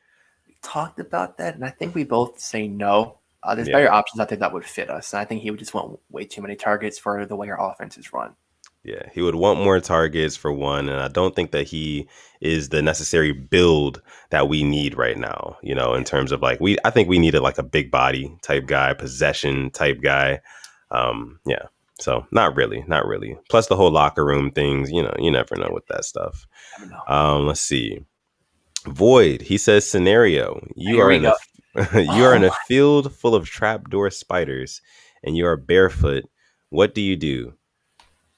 We talked about that, and I think we both say no. There's Yeah. better options out there that would fit us. And I think he would just want way too many targets for the way our offense is run. Yeah, he would want more targets for one, and I don't think that he is the necessary build that we need right now. In terms of like I think we needed like a big body type guy, possession type guy. Yeah. So not really, not really. Plus the whole locker room things, you never know with that stuff. I don't know. Let's see. Void, he says, scenario: You Here are we in a go. you are in Oh, a field full of trapdoor spiders, and you are barefoot. What do you do?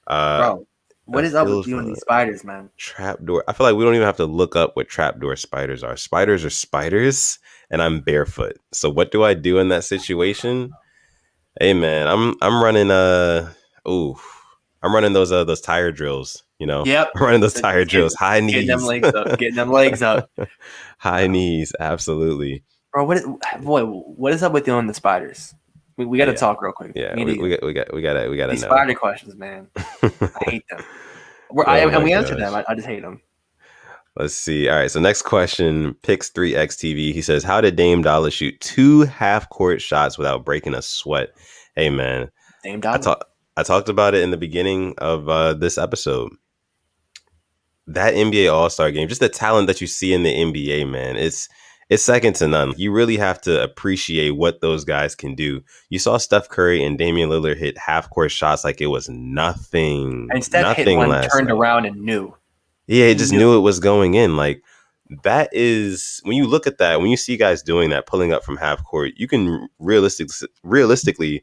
Uh, bro, a what is up with field you and full these spiders, man? trapdoor. I feel like we don't even have to look up what trapdoor spiders are. Spiders are spiders, and I'm barefoot. So what do I do in that situation? Hey man, I'm running ooh, I'm running those tire drills. Yep. I'm running those Just tire drills. High getting them knees, legs up. Getting them legs up. high knees. Absolutely. Bro, what is up with you and the spiders? We got to Yeah, talk real quick. yeah. Me and you. We gotta These know. spider questions, man. I hate them. Oh And my we answered them. gosh. I just hate them. Let's see. All right. So next question, Pix3XTV. He says, "How did Dame Dollar shoot 2 half-court shots without breaking a sweat?" Hey man, Dame I Dollar. talked I talked about it in the beginning of this episode. That NBA All-Star game, just the talent that you see in the NBA, man, it's second to none. You really have to appreciate what those guys can do. You saw Steph Curry and Damian Lillard hit half-court shots like it was nothing, And Steph hit nothing one, last turned night. around, and knew. Yeah, he He just knew. knew it was going in. Like that is when you look at that, when you see guys doing that, pulling up from half court, you can realistically,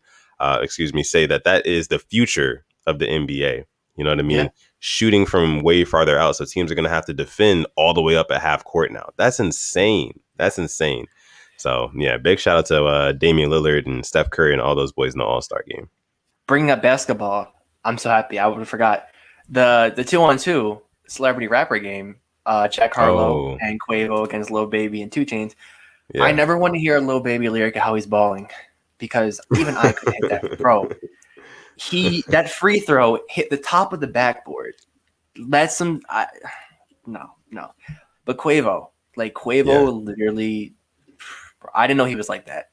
say that is the future of the NBA. You know what I Yeah. mean? Shooting from way farther out, so teams are going to have to defend all the way up at half court now. That's insane. That's insane. So yeah, big shout out to Damian Lillard and Steph Curry and all those boys in the All-Star game. Bringing up basketball, I'm so happy. I would have forgot the 2-on-2 celebrity rapper game. Jack Harlow Oh and Quavo against Lil Baby and 2 Chainz. I yeah, never want to hear a Lil Baby lyric of how he's balling because even I couldn't hit that, bro. That free throw hit the top of the backboard. That's no. But Quavo, yeah, literally, I didn't know he was like that.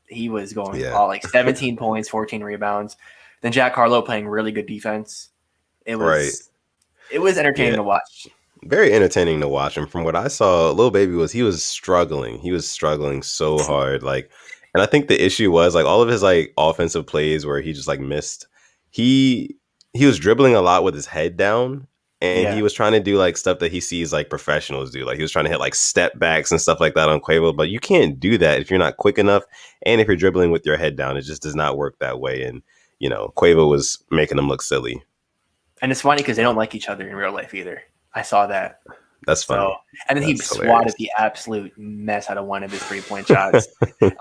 He was going yeah. all like 17 points, 14 rebounds. Then Jack Harlow playing really good defense. It Right. was entertaining Yeah. to watch. Very entertaining to watch. And from what I saw, Lil Baby he was struggling. He was struggling so hard. Like, and I think the issue was like all of his like offensive plays where he just like missed. He was dribbling a lot with his head down, and he Yeah, was trying to do like stuff that he sees like professionals do. Like he was trying to hit like step backs and stuff like that on Quavo, but you can't do that if you're not quick enough, and if you're dribbling with your head down, it just does not work that way. And Quavo was making him look silly. and it's funny because they don't like each other in real life either. I saw that. That's funny. So, and then he That's swatted hilarious. the absolute mess out of one of his 3-point shots.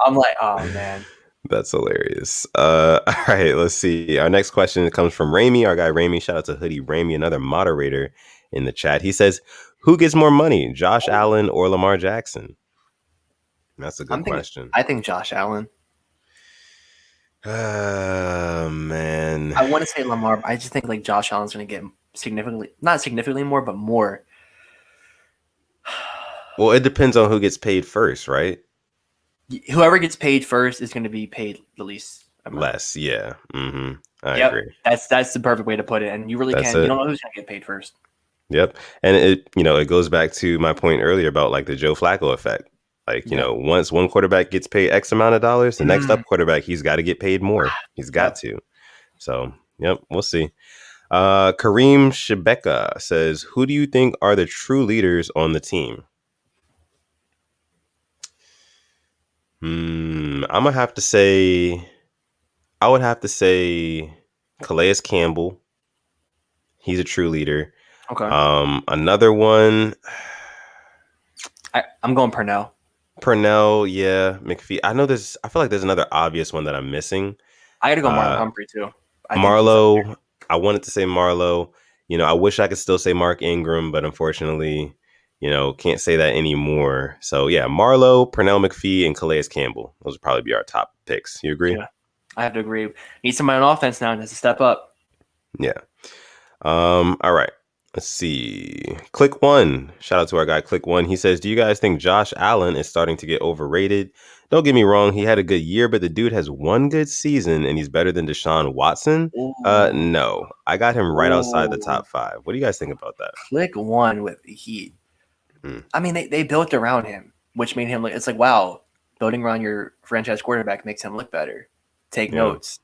I'm like, oh man. That's hilarious. All right, let's see. Our next question comes from Ramey, our guy Ramey. Shout out to Hoodie Ramey, another moderator in the chat. He says, "Who gets more money, Josh Allen or Lamar Jackson?" That's a good I'm thinking. question. I think Josh Allen. Man. I want to say Lamar, but I just think like Josh Allen's going to get significantly, not significantly more, but more. Well, it depends on who gets paid first, right? Whoever gets paid first is going to be paid the least amount. Less, yeah. I Yep, agree. that's the perfect way to put it. And you really That's can. You it. don't know who's going to get paid first. Yep. And it goes back to my point earlier about like the Joe Flacco effect. Like, Yep. once one quarterback gets paid X amount of dollars, the next Mm, up quarterback, he's got to get paid more. He's got yep. to. So, yep, we'll see. Kareem Shebeka says, "Who do you think are the true leaders on the team?" I'm gonna have to say, I would have to say Calais Campbell. He's a true leader. Okay. Another one, I'm going Purnell. Purnell, yeah, McPhee. I feel like there's another obvious one that I'm missing. I got to go Marlon Uh, Humphrey too. I think he's up there. Marlowe, I wanted to say Marlowe. I wish I could still say Mark Ingram, but unfortunately, can't say that anymore. So yeah, Marlowe, Pernell McPhee, and Calais Campbell. Those would probably be our top picks. You agree? Yeah, I have to agree. Need somebody on offense now to step up. Yeah. All right. Let's see. Click One. Shout out to our guy Click One. He says, "Do you guys think Josh Allen is starting to get overrated? Don't get me wrong, he had a good year, but the dude has one good season and he's better than Deshaun Watson." Ooh, No. I got him right outside the ooh. top 5. What do you guys think about that? Click one with the Heat. Hmm. I mean, they built around him, which made him look. It's like wow, building around your franchise quarterback makes him look better. Take Yeah. notes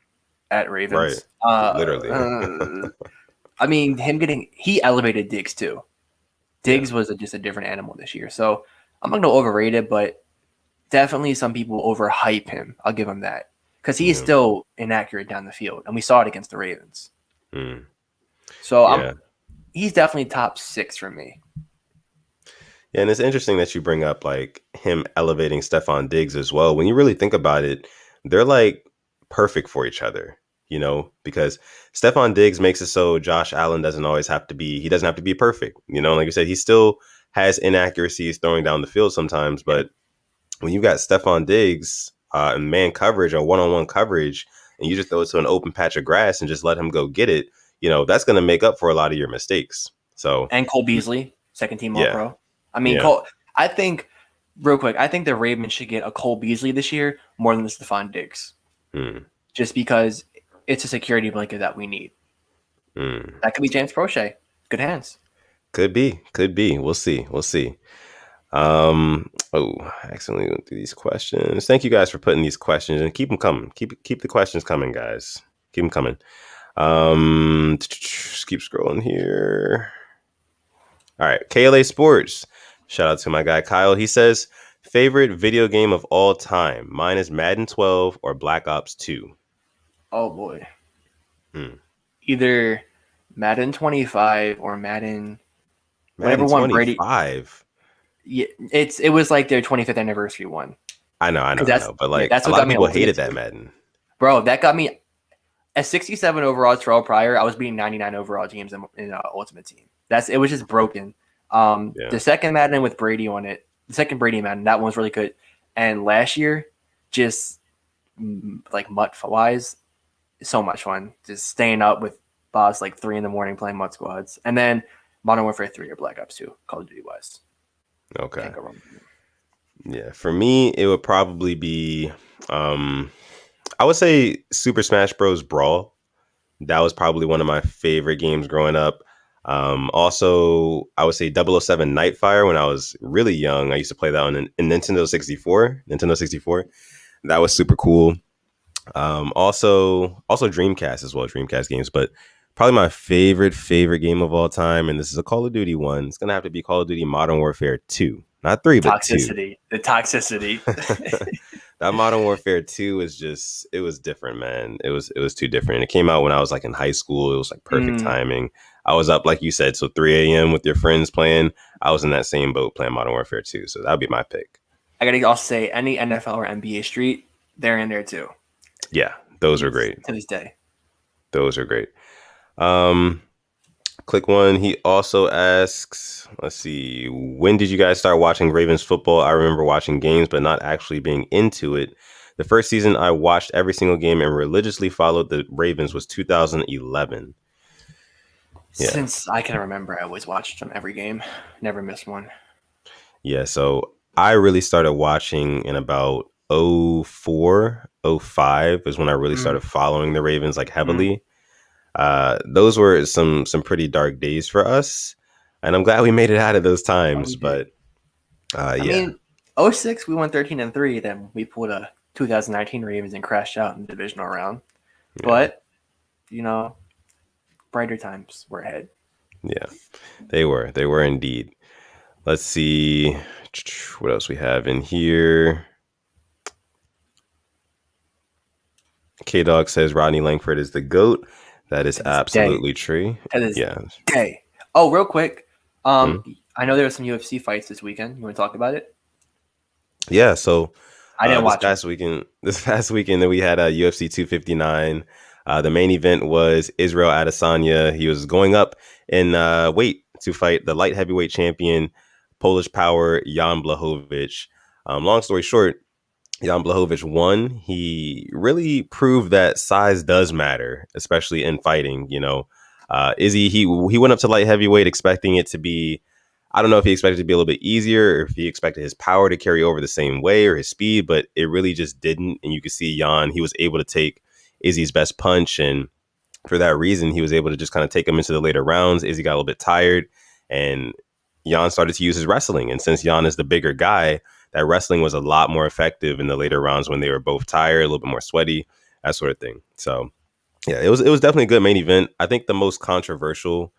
at Right. Ravens. Literally. I mean, he elevated Diggs too. Yeah. Diggs was just a different animal this year. So I'm not gonna overrate it, but definitely some people overhype him. I'll give him that because he is Yeah. still inaccurate down the field, and we saw it against the Ravens. Hmm. So Yeah. he's definitely top 6 for me. Yeah, and it's interesting that you bring up like him elevating Stephon Diggs as well. When you really think about it, they're like perfect for each other, because Stephon Diggs makes it so Josh Allen he doesn't have to be perfect. Like you said, he still has inaccuracies throwing down the field sometimes, but when you got Stephon Diggs in man coverage or one-on-one coverage, and you just throw it to an open patch of grass and just let him go get it, that's going to make up for a lot of your mistakes. So, And Cole Beasley, second team All yeah, Pro. I mean, yeah. I think real quick, I think the Ravens should get a Cole Beasley this year more than the Stephon Diggs, Hmm. just because it's a security blanket that we need. Hmm. That could be James Prochet. Good hands. Could be. We'll see. I accidentally went through these questions. Thank you guys for putting these questions and keep them coming. Keep the questions coming, guys. Keep them coming. Just keep scrolling here. All right, KLA Sports. Shout out to my guy Kyle. He says, "Favorite video game of all time? Mine is Madden 12 or Black Ops 2." Oh boy. Hmm. Either Madden 25 or Madden whatever Madden one Brady. 25. Yeah, it was like their 25th anniversary one. I know, Because but yeah, like that's a what lot got of me people Ultimate hated that too. Madden. Bro, that got me at 67 overall throw prior. I was beating 99 overall teams in Ultimate Team. It was just broken. Yeah. The second Madden with Brady on it, the second Brady Madden, that one was really good. And last year, just like MUT wise, so much fun. Just staying up with boss like 3 a.m. playing MUT squads, and then Modern Warfare 3 or Black Ops 2, Call of Duty wise. Okay. Can't go wrong. Yeah, for me, it would probably be, I would say Super Smash Bros. Brawl. That was probably one of my favorite games growing up. Also, I would say 007 Nightfire when I was really young. I used to play that on in Nintendo 64. Nintendo 64. That was super cool. Also Dreamcast as well, Dreamcast games. But probably my favorite game of all time, and this is a Call of Duty one. It's gonna have to be Call of Duty Modern Warfare 2, not 3, but 2. The toxicity. That Modern Warfare 2 it was different, man. It was too different. It came out when I was like in high school. It was like perfect timing. I was up, like you said, so 3 a.m. with your friends playing. I was in that same boat playing Modern Warfare 2. So that'd be my pick. I gotta also say any NFL or NBA street, they're in there too. Yeah, those are He's great. to this day. Those are great. Um, Click one. He also asks, let's see, when did you guys start watching Ravens football? I remember watching games, but not actually being into it. The first season I watched every single game and religiously followed the Ravens was 2011. Yeah. Since I can remember, I always watched them every game. Never missed one. Yeah. So I really started watching in about '04, '05 is when I really Mm, started following the Ravens like mm. heavily. Those were some pretty dark days for us, and I'm glad we made it out of those Oh, times. we did. But I yeah, mean, '06 we won 13-3. Then we pulled a 2019 Ravens and crashed out in the divisional round. yeah, But you know, brighter times were ahead. yeah, they were indeed. Let's see what else we have in here. K Dog says Rodney Langford is the GOAT. That is To this day. absolutely true. To this Yeah. day. Oh, real quick. Mhm. I know there were some UFC fights this weekend. You want to talk about it? Yeah. So I didn't watch them. this past weekend, that we had a UFC 259. The main event was Israel Adesanya. He was going up in weight to fight the light heavyweight champion, Polish power Jan Blachowicz. Long story short, Jan Blachowicz won. He really proved that size does matter, especially in fighting. Izzy he went up to light heavyweight expecting it to be. I don't know if he expected it to be a little bit easier or if he expected his power to carry over the same way or his speed, but it really just didn't. And you could see Jan, he was able to take Izzy's best punch. And for that reason, he was able to just kind of take him into the later rounds. Izzy got a little bit tired and Jan started to use his wrestling. And since Jan is the bigger guy, that wrestling was a lot more effective in the later rounds when they were both tired, a little bit more sweaty, that sort of thing. So yeah, it was definitely a good main event. I think the most controversial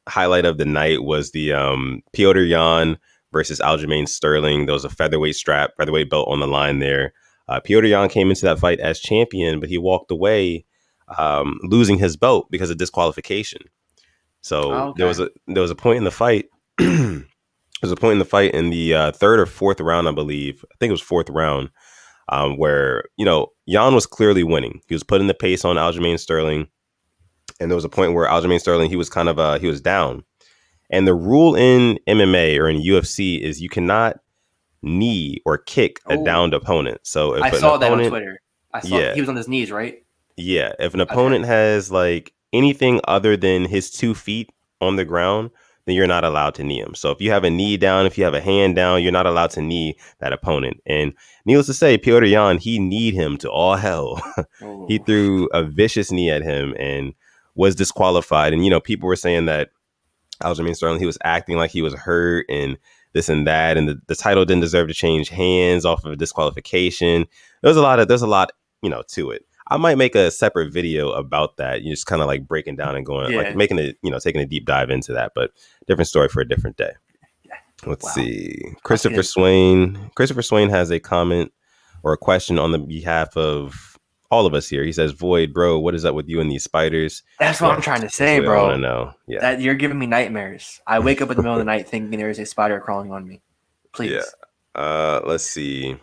highlight of the night was the Piotr Jan versus Aljamain Sterling. There was a featherweight belt on the line there. Piotr Jan came into that fight as champion, but he walked away losing his belt because of disqualification. Oh, So okay. there was a point in the fight. There was a point in the fight in the third or fourth round, I believe. I think it was fourth round, where Jan was clearly winning. He was putting the pace on Aljamain Sterling, and there was a point where Aljamain Sterling he was kind of he was down. And the rule in MMA or in UFC is you cannot knee or kick a Oh, downed opponent. So if I an saw that on opponent, Twitter. I saw yeah, he was on his knees, right? yeah, if an Okay. opponent has like anything other than his 2 feet on the ground, then you're not allowed to knee him. So if you have a knee down, if you have a hand down, you're not allowed to knee that opponent. And needless to say, Piotr Jan, he kneed him to all hell. He Oh, threw a vicious knee at him and was disqualified. And people were saying that Aljamain Sterling, he was acting like he was hurt and this and that, and the title didn't deserve to change hands off of a disqualification. There's a lot, to it. I might make a separate video about that. You just kind of like breaking down and going like yeah. making it, taking a deep dive into that, but different story for a different day. Yeah. Let's Wow. see. Must be Christopher Swain. Christopher Swain has a comment or a question on the behalf of all of us here. He says, Void, bro, what is up with you and these spiders? That's what Yeah, I'm trying to that's say, what we all want to bro. know. Yeah. That you're giving me nightmares. I wake up in the middle of the night thinking there is a spider crawling on me. Yeah. Please. Let's see.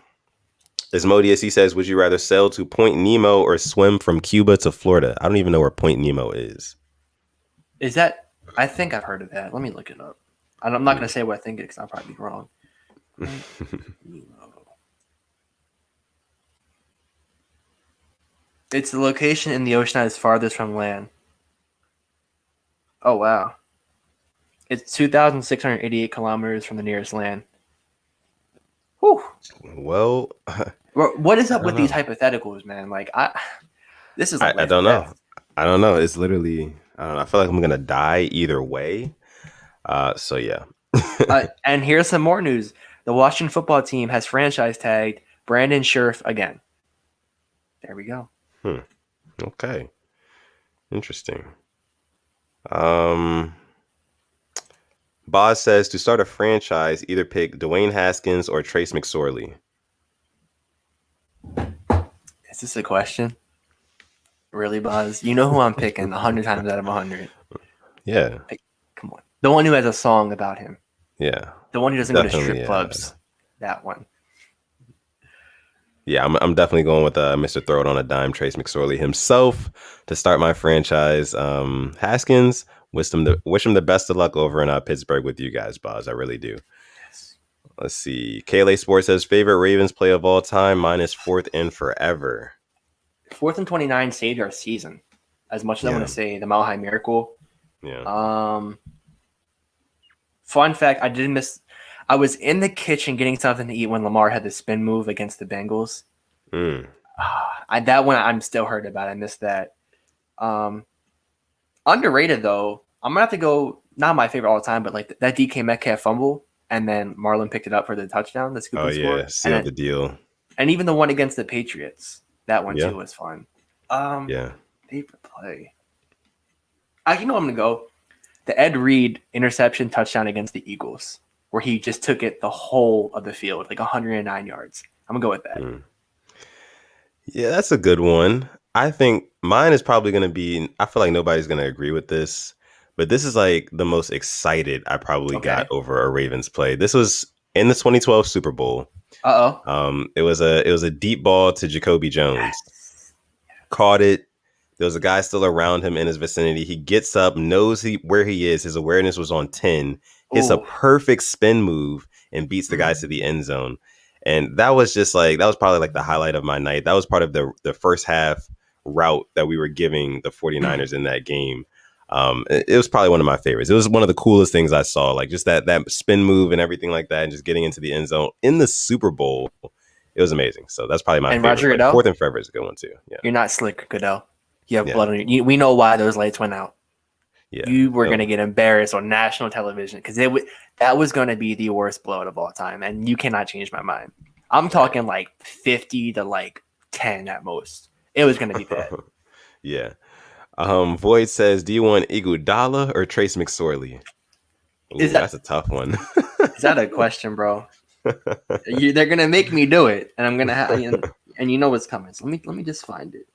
Asmodeus, he says, would you rather sail to Point Nemo or swim from Cuba to Florida? I don't even know where Point Nemo is. Is that? I think I've heard of that. Let me look it up. I'm not going to say what I think because I'll probably be wrong. It's the location in the ocean that is farthest from land. Oh, wow. It's 2,688 kilometers from the nearest land. Whew. Well, What is I up don't with these know. hypotheticals, man? This is like I life or don't know. death. I don't know. It's literally, I don't know. I feel like I'm going to die either way. So, yeah. And here's some more news. The Washington football team has franchise tagged Brandon Scherf again. There we go. Okay. Interesting. Um, Boz says to start a franchise, either pick Dwayne Haskins or Trace McSorley. Is this a question? Really, Buzz? You know who I'm picking 100 times out of 100. Yeah. Come on. The one who has a song about him. Yeah. The one who doesn't go to Definitely. strip clubs. That one. Yeah, I'm definitely going with Mr. Throw It on a Dime, Trace McSorley himself to start my franchise. Haskins, wish him the best of luck over in Pittsburgh with you guys, Boz. I really do. Yes. Let's see. KLA Sports says favorite Ravens play of all time. Mine is fourth and forever. 4th and 29 saved our season. As much as I want Yeah. to say the Mile High Miracle. Yeah. Fun fact: I was in the kitchen getting something to eat when Lamar had the spin move against the Bengals. Mm. That one I'm still hurt about. I missed that. Underrated though. I'm gonna have to go. Not my favorite all the time, but like that DK Metcalf fumble, and then Marlon picked it up for the touchdown, the scoop Oh and yeah, score, seal the deal. and even the one against the Patriots. That one Yeah. too was fun. Yeah. Favorite play. You know I'm gonna go. The Ed Reed interception touchdown against the Eagles, where he just took it the whole of the field, like 109 yards. I'm gonna go with that. Mm. Yeah, that's a good one. I think mine is probably going to be, I feel like nobody's going to agree with this, but this is like the most excited I probably got over a Ravens play. This was in the 2012 Super Bowl. It was a deep ball to Jacoby Jones. Yes. Caught it. There was a guy still around him in his vicinity. He gets up, knows where he is. His awareness was on 10. Hits a perfect spin move and beats the guy to the end zone. And that was just like, that was probably like the highlight of my night. That was part of the first half route that we were giving the 49ers in that game. It was probably one of my favorites. It was one of the coolest things I saw, like just that spin move and everything like that, and just getting into the end zone in the Super Bowl. It was amazing. So that's probably my favorite. Roger Goodell? Fourth and forever is a good one too. Yeah. You're not slick, Goodell. You have blood on you. We know why those lights went out. Yeah. You were going to get embarrassed on national television because that was going to be the worst blowout of all time, and you cannot change my mind. I'm talking like 50 to like 10 at most. It was going to be bad. Yeah. Void says, do you want Iguodala or Trace McSorley? Ooh, that's a tough one. Is that a question, bro? They're going to make me do it, and I'm going to have, and you know what's coming. So let me just find it.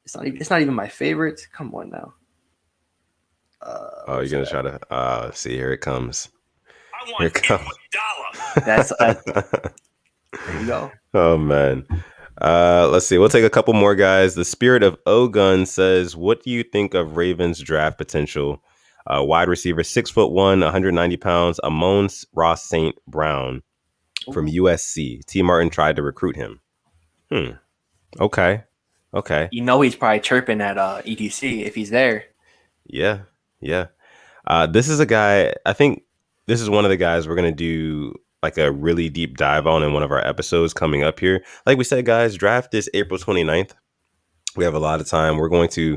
It's not even my favorite. Come on now. You're gonna try to see, here it comes. Here it comes. That's there you go. Oh man. Let's see. We'll take a couple more guys. The Spirit of Ogun says, what do you think of Ravens draft potential? Wide receiver, 6'1", 190 pounds, Amon-Ra St. Brown from USC. T. Martin tried to recruit him. Okay. You know he's probably chirping at EDC if he's there. Yeah. This is a guy, I think this is one of the guys we're going to do like a really deep dive on in one of our episodes coming up here. Like we said, guys, draft is April 29th. We have a lot of time. We're going to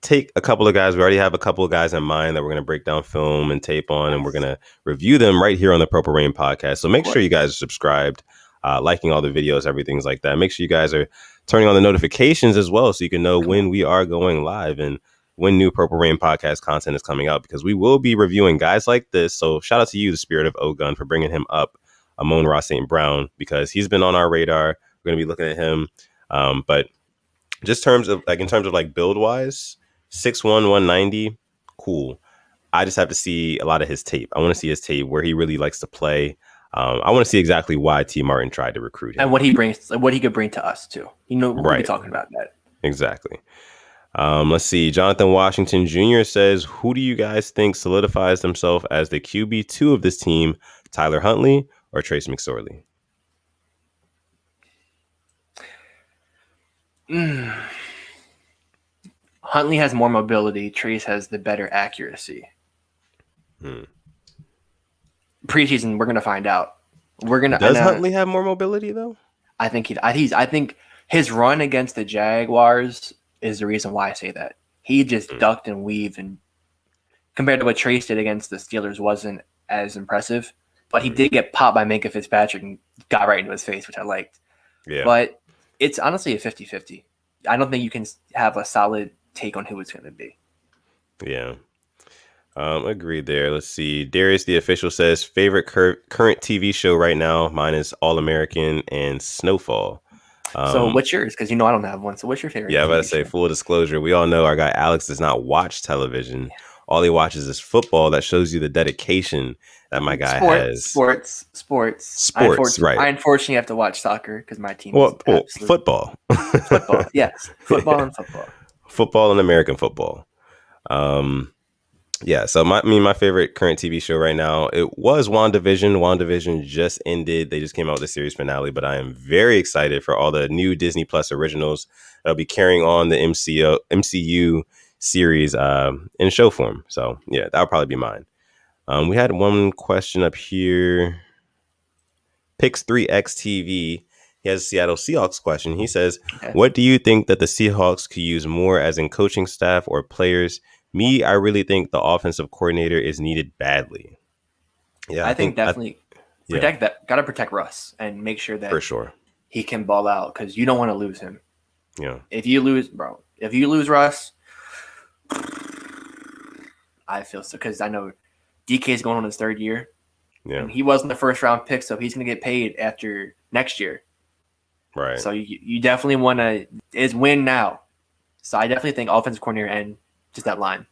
take a couple of guys. We already have a couple of guys in mind that we're going to break down film and tape on, and we're going to review them right here on the Purple Rain podcast. So make sure you guys are subscribed, liking all the videos, everything's like that. Make sure you guys are turning on the notifications as well so you can know when we are going live and when new Purple Rain podcast content is coming out, because we will be reviewing guys like this. So shout out to you, the Spirit of Ogun, for bringing him up, Amon-Ra St. Brown, because he's been on our radar. We're going to be looking at him. But just in terms of like build wise, 6'1", 190, cool. I just have to see a lot of his tape. I want to see his tape, where he really likes to play. I want to see exactly why T. Martin tried to recruit him. And what he could bring to us too. We'll be talking about that. Exactly. Let's see. Jonathan Washington Jr. says, who do you guys think solidifies himself as the QB2 of this team? Tyler Huntley or Trace McSorley? Huntley has more mobility. Trace has the better accuracy. Preseason, we're gonna find out. Does Huntley have more mobility though? I think I think his run against the Jaguars is the reason why I say that. He just ducked and weaved, and compared to what Trace did against the Steelers wasn't as impressive. But he did get popped by Minkah Fitzpatrick and got right into his face, which I liked. Yeah. But it's honestly a 50-50. I don't think you can have a solid take on who it's going to be. Yeah. Agreed there. Let's see. Darius, the official, says favorite current TV show right now. Mine is All American and Snowfall. So what's yours? Because I don't have one. So what's your favorite? Yeah, I was about to say, full disclosure, we all know our guy Alex does not watch television all he watches is football. That shows you the dedication that my guy has. Sports. Sports, right? I unfortunately have to watch soccer because my team is Well, absolute football, football. Yes, football and football. football and American football. Yeah, so my favorite current TV show right now, it was WandaVision. WandaVision just ended. They just came out with the series finale, but I am very excited for all the new Disney Plus originals that'll be carrying on the MCU series in show form. So yeah, that'll probably be mine. We had one question up here. Pix3XTV. He has a Seattle Seahawks question. He says, Okay. what do you think that the Seahawks could use more as in coaching staff or players? Me, I really think the offensive coordinator is needed badly. Yeah, I think definitely yeah. protect that. Got to protect Russ and make sure that For sure. he can ball out because you don't want to lose him. Yeah. If you lose Russ, I feel so because I know DK is going on his third year. Yeah. And he wasn't the first round pick, so he's going to get paid after next year. Right. So you definitely want to win now. So I definitely think offensive coordinator and just that line.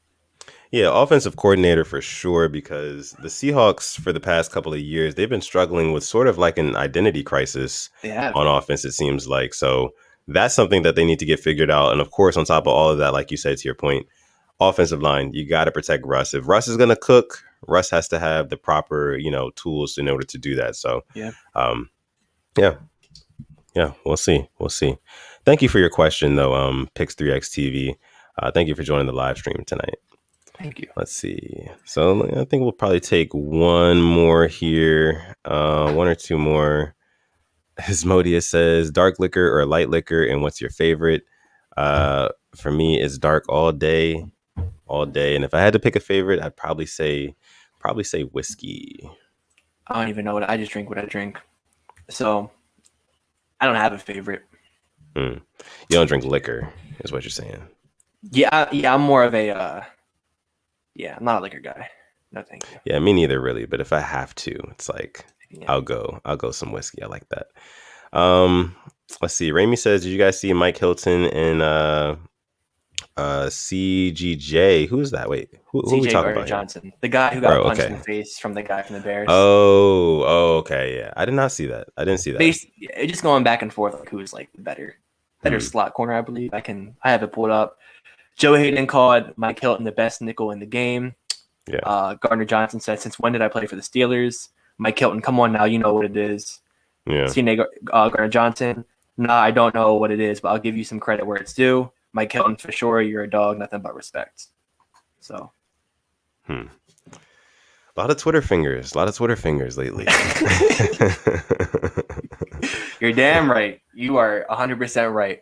Yeah, offensive coordinator for sure, because the Seahawks for the past couple of years, they've been struggling with sort of like an identity crisis on offense, it seems like. So that's something that they need to get figured out. And of course, on top of all of that, like you said, to your point, offensive line, you got to protect Russ. If Russ is going to cook, Russ has to have the proper, tools in order to do that. So, yeah, we'll see. Thank you for your question, though, Pix3XTV. Thank you for joining the live stream tonight. Thank you. Let's see. So I think we'll probably take one more here, one or two more. Asmodeus says, dark liquor or light liquor, and what's your favorite? For me, it's dark all day. And if I had to pick a favorite, I'd probably say whiskey. I don't even know I just drink what I drink. So I don't have a favorite. You don't drink liquor, is what you're saying. Yeah, I'm more of a I'm not a liquor guy. No, thank you. Yeah, me neither, really. But if I have to, it's like I'll go some whiskey. I like that. Let's see. Raimi says, did you guys see Mike Hilton and CGJ? Who is that? Wait, who are we talking about? Johnson, the guy who got punched in the face from the guy from the Bears. Oh, okay, yeah. I did not see that. I didn't see that. It's just going back and forth, like who is like the better slot corner. I believe I have it pulled up. Joe Hayden called Mike Hilton the best nickel in the game. Yeah. Gardner Johnson said, "Since when did I play for the Steelers?" Mike Hilton, come on now, you know what it is. Yeah. Gardner Johnson, nah, I don't know what it is, but I'll give you some credit where it's due. Mike Hilton, for sure, you're a dog, nothing but respect. So. A lot of Twitter fingers lately. You're damn right. You are 100% right.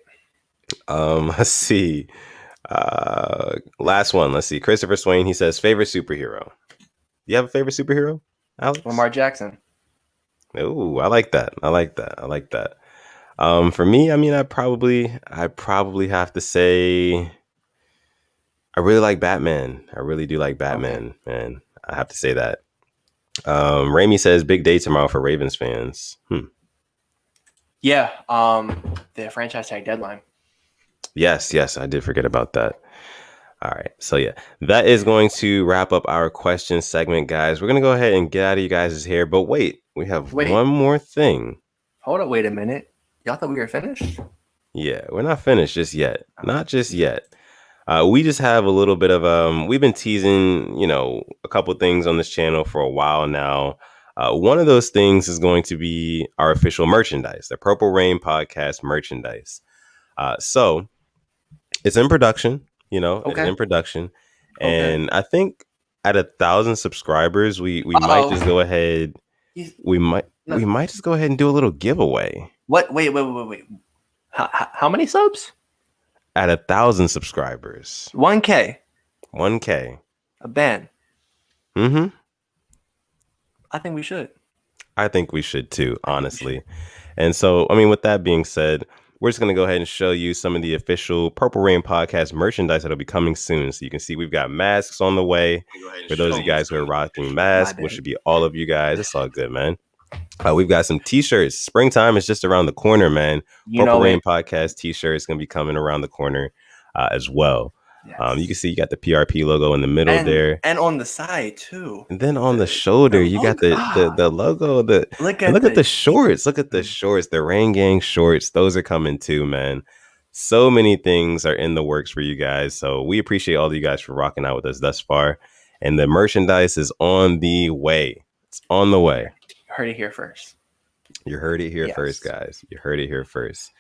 Let's see. Last one. Let's see. Christopher Swain, he says, favorite superhero. Do you have a favorite superhero, Alex? Lamar Jackson. Oh, I like that. For me, I mean, I probably have to say I really like Batman. I really do like Batman, man. I have to say that. Raimi says big day tomorrow for Ravens fans. Yeah, the franchise tag deadline. Yes, I did forget about that. All right, so yeah, that is going to wrap up our question segment, guys. We're gonna go ahead and get out of you guys' hair, but wait, we have one more thing. Hold up, wait a minute. Y'all thought we were finished? Yeah, we're not finished just yet. Not just yet. We just have a little bit of we've been teasing, a couple things on this channel for a while now. One of those things is going to be our official merchandise, the Purple Rain Podcast merchandise. So it's in production, it's in production. And I think at 1,000 subscribers, we might just go ahead. We might just go ahead and do a little giveaway. What? Wait. How many subs? At 1,000 subscribers. 1K. A ban. Mm-hmm. I think we should. I think we should too, honestly. And so, I mean, with that being said, we're just going to go ahead and show you some of the official Purple Rain Podcast merchandise that'll be coming soon. So you can see we've got masks on the way. For those of you guys who are rocking masks, which should be all of you guys. It's all good, man. We've got some t-shirts. Springtime is just around the corner, man. Purple Rain Podcast t-shirts going to be coming around the corner as well. You can Yes. see you got the PRP logo in the middle there. And on the side too. And then on the shoulder, you got logo. the logo. Look And at look at the the shorts. Look at the shorts. The Rain Gang shorts. Those are coming too, man. So many things are in the works for you guys. So we appreciate all of you guys for rocking out with us thus far. And the merchandise is on the way. It's on the way. Heard it here first. You heard it here first, Yes. guys. You heard it here first.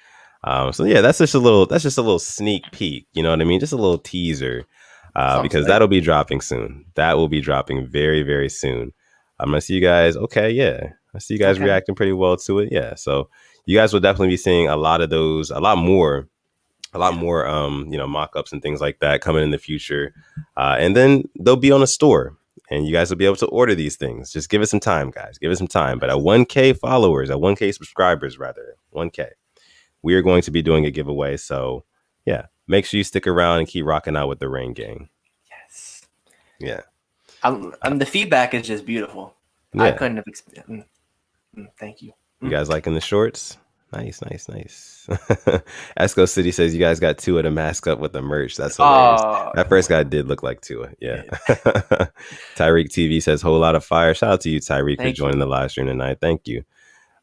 So yeah, that's just a little sneak peek. You know what I mean? Just a little teaser. Because that'll be dropping soon. That will be dropping very, very soon. I'm gonna see you guys. Okay, yeah, I see you guys reacting pretty well to it. Yeah, so you guys will definitely be seeing a lot of those, a lot more, mock-ups and things like that coming in the future. And then they'll be on a store, and you guys will be able to order these things. Just give it some time, guys. Give it some time. But at 1K followers, at 1K subscribers, rather, 1K, we are going to be doing a giveaway. So yeah. Make sure you stick around and keep rocking out with the Rain Gang. Yes. Yeah. The feedback is just beautiful. Yeah. I couldn't have thank you. You guys liking the shorts? Nice. Esco City says you guys got Tua to mask up with the merch. That's hilarious. That first guy did look like Tua. Yeah. Tyreek TV says whole lot of fire. Shout out to you, Tyreek, for joining the live stream tonight. Thank you.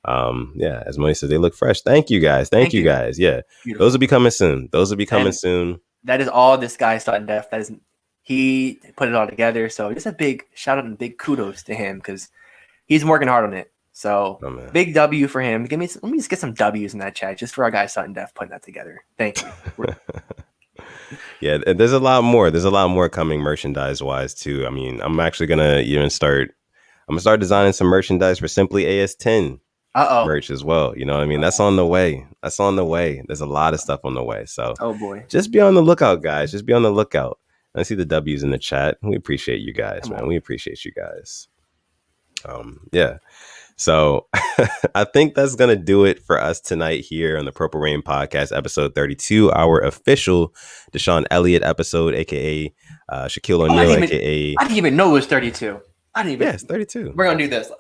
Yeah, as Money says, they look fresh. Thank you guys. Thank you guys. Yeah. Beautiful. Those will be coming soon. Soon. That is all this guy Sutton Def. He put it all together. So just a big shout out and big kudos to him because he's working hard on it. So big W for him. Let me just get some W's in that chat just for our guy Sutton Def putting that together. Thank you. Yeah, there's a lot more. There's a lot more coming merchandise wise too. I mean, I'm actually gonna start designing some merchandise for Simply AS10 merch as well. You know what I mean? That's on the way. There's a lot of stuff on the way. So just be on the lookout, guys. Just be on the lookout. I see the W's in the chat. We appreciate you guys, man. We appreciate you guys. Yeah. So I think that's going to do it for us tonight here on the Purple Rain Podcast, episode 32, our official Deshaun Elliott episode, a.k.a. Shaquille O'Neal, a.k.a. I didn't even know it was 32. Yeah, it's 32. We're going to do this.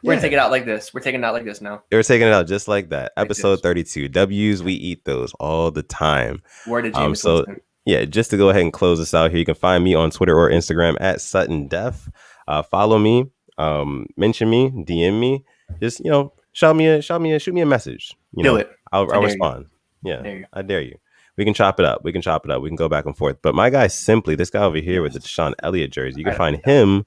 We're going to take it out like this. We're taking it out like this now. We're taking it out just like that. Episode 32. W's, we eat those all the time. Word of James Winston. Yeah, just to go ahead and close this out here, you can find me on Twitter or Instagram at Sutton Def. Follow me, mention me, DM me. Just shoot me a message. Do it. I'll respond. Yeah, I dare you. We can chop it up. We can go back and forth. But my guy Simply, this guy over here with the Deshaun Elliott jersey, you can find him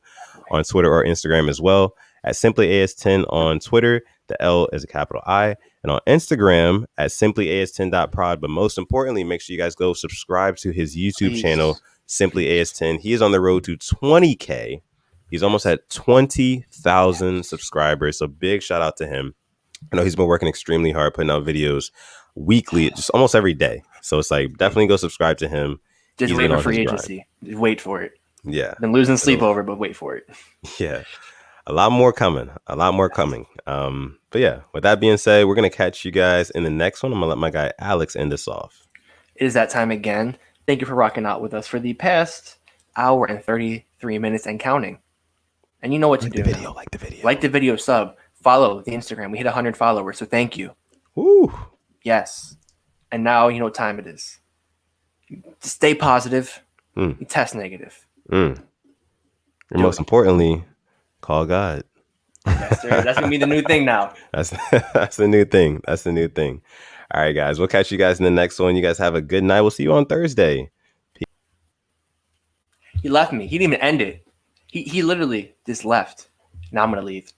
on Twitter or Instagram as well at Simply AS10 on Twitter. The L is a capital I. And on Instagram at simplyas10.prod. But most importantly, make sure you guys go subscribe to his YouTube channel, Simply AS10. He is on the road to 20K. He's almost at 20,000 subscribers. So big shout out to him. I know he's been working extremely hard, putting out videos weekly, just almost every day. So it's like, definitely go subscribe to him. Just wait for free agency. Just wait for it. Yeah. Been losing sleep over, but wait for it. Yeah. A lot more coming. But yeah, with that being said, we're going to catch you guys in the next one. I'm going to let my guy Alex end us off. It is that time again. Thank you for rocking out with us for the past hour and 33 minutes and counting. And you know what to do. Like the video, sub, follow the Instagram. We hit 100 followers, so thank you. Woo. Yes. And now you know what time it is. Stay positive. Test negative. And most importantly, call God. Yes, sir. That's gonna be the new thing now. That's the new thing. All right, guys. We'll catch you guys in the next one. You guys have a good night. We'll see you on Thursday. He left me. He didn't even end it. He literally just left. Now I'm gonna leave.